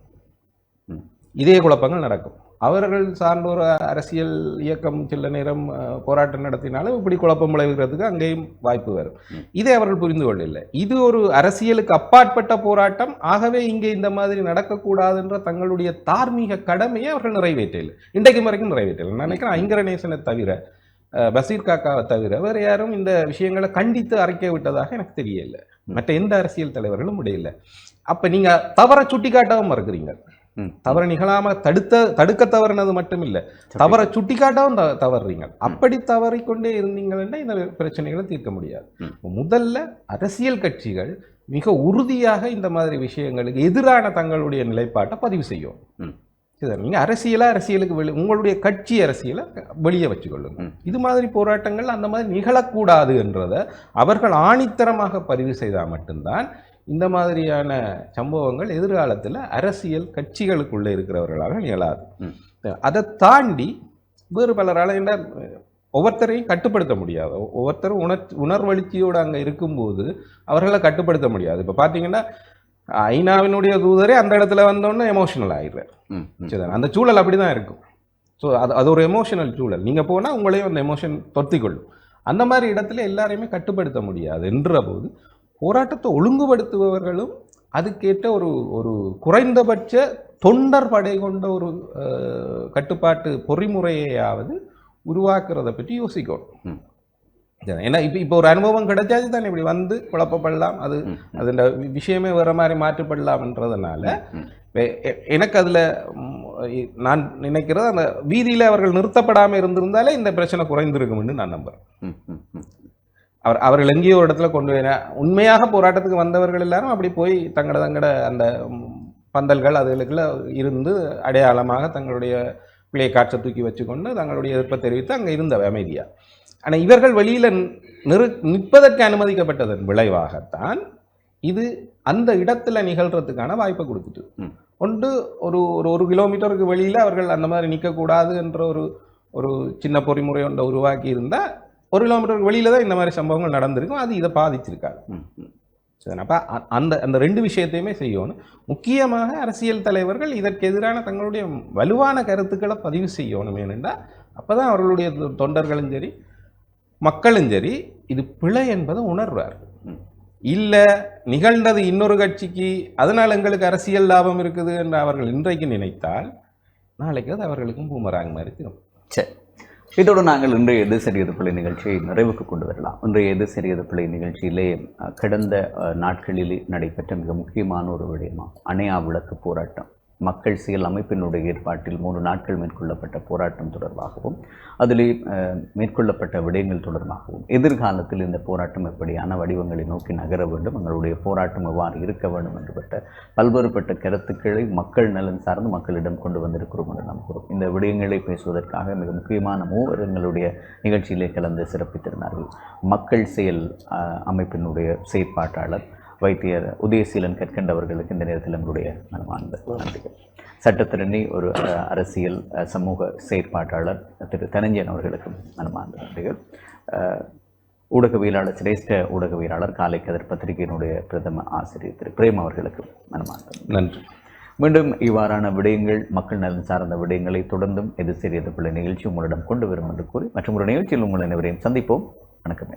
இதே குழப்பங்கள் நடக்கும். அவர்கள் சார்ந்த ஒரு அரசியல் இயக்கம் சில நேரம் போராட்டம் நடத்தினாலும் இப்படி குழப்பம் விளைவிக்கிறதுக்கு அங்கேயும் வாய்ப்பு வரும். இதை அவர்கள் புரிந்து கொள்ளவில்லை. இது ஒரு அரசியலுக்கு அப்பாற்பட்ட போராட்டம். ஆகவே இங்கே இந்த மாதிரி நடக்கக்கூடாது என்ற தங்களுடைய தார்மீக கடமையை அவர்கள் நிறைவேற்றவில்லை. இன்றைக்கு வரைக்கும் நிறைவேற்றவில்லை. நான் நினைக்கிறேன் ஐங்கரநேசனை தவிர, பசீர் காக்காவை தவிர வேறு யாரும் இந்த விஷயங்களை கண்டித்து அறிக்கை விட்டதாக எனக்கு தெரியல. மற்ற எந்த அரசியல் தலைவர்களும் முடியல. அப்ப நீங்க தவறை சுட்டி காட்டவும் மறுக்கிறீங்க. தவறு நிகழாம தடுக்க தவறுனது மட்டும் இல்லை, தவறை சுட்டி காட்டவும் தவறுறீங்க. அப்படி தவறிக்கொண்டே இருந்தீங்கன்னா இந்த பிரச்சனைகளை தீர்க்க முடியாது. முதல்ல அரசியல் கட்சிகள் மிக உறுதியாக இந்த மாதிரி விஷயங்களுக்கு எதிரான தங்களுடைய நிலைப்பாட்டை பதிவு செய்யும். நீங்கள் அரசியலுக்கு உங்களுடைய கட்சி அரசியலை வெளியே வச்சுக்கொள்ளுங்க. இது மாதிரி போராட்டங்கள் அந்த மாதிரி நிகழக்கூடாது என்றதை அவர்கள் ஆணித்தரமாக பதிவு செய்தால் மட்டும்தான் இந்த மாதிரியான சம்பவங்கள் எதிர்காலத்தில் அரசியல் கட்சிகளுக்குள்ளே இருக்கிறவர்களாக நிகழாது. அதை தாண்டி வேறு பலரால் ஒவ்வொருத்தரையும் கட்டுப்படுத்த முடியாது. ஒவ்வொருத்தரும் உணர்வெழுச்சியோடு அங்கே இருக்கும்போது அவர்களை கட்டுப்படுத்த முடியாது. இப்போ பார்த்தீங்கன்னா ஐநாவினுடைய தூதரே அந்த இடத்துல வந்தோன்னு எமோஷனல் ஆகிடுறார். சரி, அந்த சூழல் அப்படி தான் இருக்கும். ஸோ அது ஒரு எமோஷனல் சூழல். நீங்கள் போனால் உங்களையும் அந்த எமோஷன் தொத்திக்கொள்ளும். அந்த மாதிரி இடத்துல எல்லாரையுமே கட்டுப்படுத்த முடியாது என்ற போது போராட்டத்தை ஒழுங்குபடுத்துபவர்களும் அதுக்கேற்ற ஒரு குறைந்தபட்ச தொண்டர் படை கொண்ட ஒரு கட்டுப்பாட்டு பொறிமுறையாவது உருவாக்குறதை பற்றி யோசிக்கணும். ஏன்னா இப்போ ஒரு அனுபவம் கிடைச்சாச்சு தானே இப்படி வந்து குழப்பப்படலாம், அது விஷயமே வேற மாதிரி மாற்றப்படலாம்ன்றதுனால எனக்கு அதில் நான் நினைக்கிறது அந்த வீதியில் அவர்கள் நிறுத்தப்படாமல் இருந்திருந்தாலே இந்த பிரச்சனை குறைந்திருக்கும்னு நான் நம்புகிறேன். அவர்கள் எங்கேயோ ஒரு இடத்துல கொண்டு வர உண்மையாக போராட்டத்துக்கு வந்தவர்கள் எல்லாரும் அப்படி போய் தங்கட அந்த பந்தல்கள் அதுகளுக்குள்ள இருந்து அடையாளமாக தங்களுடைய பிள்ளையை காட்சை தூக்கி வச்சுக்கொண்டு தங்களுடைய எதிர்ப்பை தெரிவித்து அங்கே இருந்த அமைதியாக. ஆனால் இவர்கள் வெளியில் நிற்பதற்கு அனுமதிக்கப்பட்டதன் விளைவாகத்தான் இது அந்த இடத்துல நிகழ்றதுக்கான வாய்ப்பை கொடுத்துட்டு ஒன்று ஒரு கிலோமீட்டருக்கு வெளியில் அவர்கள் அந்த மாதிரி நிற்கக்கூடாது என்ற ஒரு சின்ன பொறிமுறை ஒன்றை உருவாக்கி இருந்தால் 1 கிலோமீட்டருக்கு வெளியில் தான் இந்த மாதிரி சம்பவங்கள் நடந்திருக்கும். அது இதை பாதிச்சிருக்காது. சரி, அப்போ அந்த 2 விஷயத்தையுமே செய்யணும். முக்கியமாக அரசியல் தலைவர்கள் இதற்கு எதிரான தங்களுடைய வலுவான கருத்துக்களை பதிவு செய்யணும். ஏனென்றால் அப்போ தான் அவர்களுடைய தொண்டர்களும் சரி மக்களும் சரி இது பிழை என்பதை உணர்வார். இல்லை நிகழ்ந்தது இன்னொரு கட்சிக்கு, அதனால் எங்களுக்கு அரசியல் லாபம் இருக்குது என்று அவர்கள் இன்றைக்கு நினைத்தால் நாளைக்கு அது அவர்களுக்கும் பூமராங் மாதிரி திரும்ப. சரி, இதோடு நாங்கள் இன்றைய எது சரியது பிள்ளை நிகழ்ச்சியை நிறைவுக்கு கொண்டு வரலாம். இன்றைய எது சரியது பிள்ளை நிகழ்ச்சியிலே கடந்த நாட்களிலே நடைபெற்ற மிக முக்கியமான ஒரு விடயமா அணையா விளக்கு போராட்டம், மக்கள் செயல் அமைப்பினுடைய ஏற்பாட்டில் 3 நாட்கள் மேற்கொள்ளப்பட்ட போராட்டம் தொடர்பாகவும் அதிலே மேற்கொள்ளப்பட்ட விடயங்கள் தொடர்பாகவும் எதிர்காலத்தில் இந்த போராட்டம் எப்படியான வடிவங்களை நோக்கி நகர வேண்டும், எங்களுடைய போராட்டம் எவ்வாறு இருக்க வேண்டும் என்று பல்வேறுபட்ட கருத்துக்களை மக்கள் நலன் சார்ந்து மக்களிடம் கொண்டு வந்திருக்கிறோம் என்று நம்புகிறோம். இந்த விடயங்களை பேசுவதற்காக மிக முக்கியமான 3 எங்களுடைய நிகழ்ச்சியிலே கலந்து சிறப்பித்திருந்தார்கள். மக்கள் செயல் அமைப்பினுடைய செயற்பாட்டாளர் வைத்தியர் உதயசீலன் கற்கண்டவர்களுக்கு இந்த நேரத்தில் நம்முடைய மனமார்ந்த நன்றிகள். சட்டத்திரணி ஒரு அரசியல் சமூக செயற்பாட்டாளர் திரு தனஞ்சயன் அவர்களுக்கும் மனமார்ந்த நன்றிகள். ஊடகவியலாளர், சிரேஷ்ட ஊடகவியலாளர், காலை கதிர் பத்திரிகையினுடைய பிரதம ஆசிரியர் திரு பிரேம் அவர்களுக்கும் மனமார்ந்த நன்றி. மீண்டும் இவ்வாறான விடயங்கள், மக்கள் நலன் சார்ந்த விடயங்களை தொடர்ந்தும் எது சரியது பிள்ளை நிகழ்ச்சி உங்களிடம் கொண்டு வரும் என்று கூறி மற்றும் ஒரு நிகழ்ச்சியில் உங்கள் அனைவரையும் சந்திப்போம். வணக்கம்.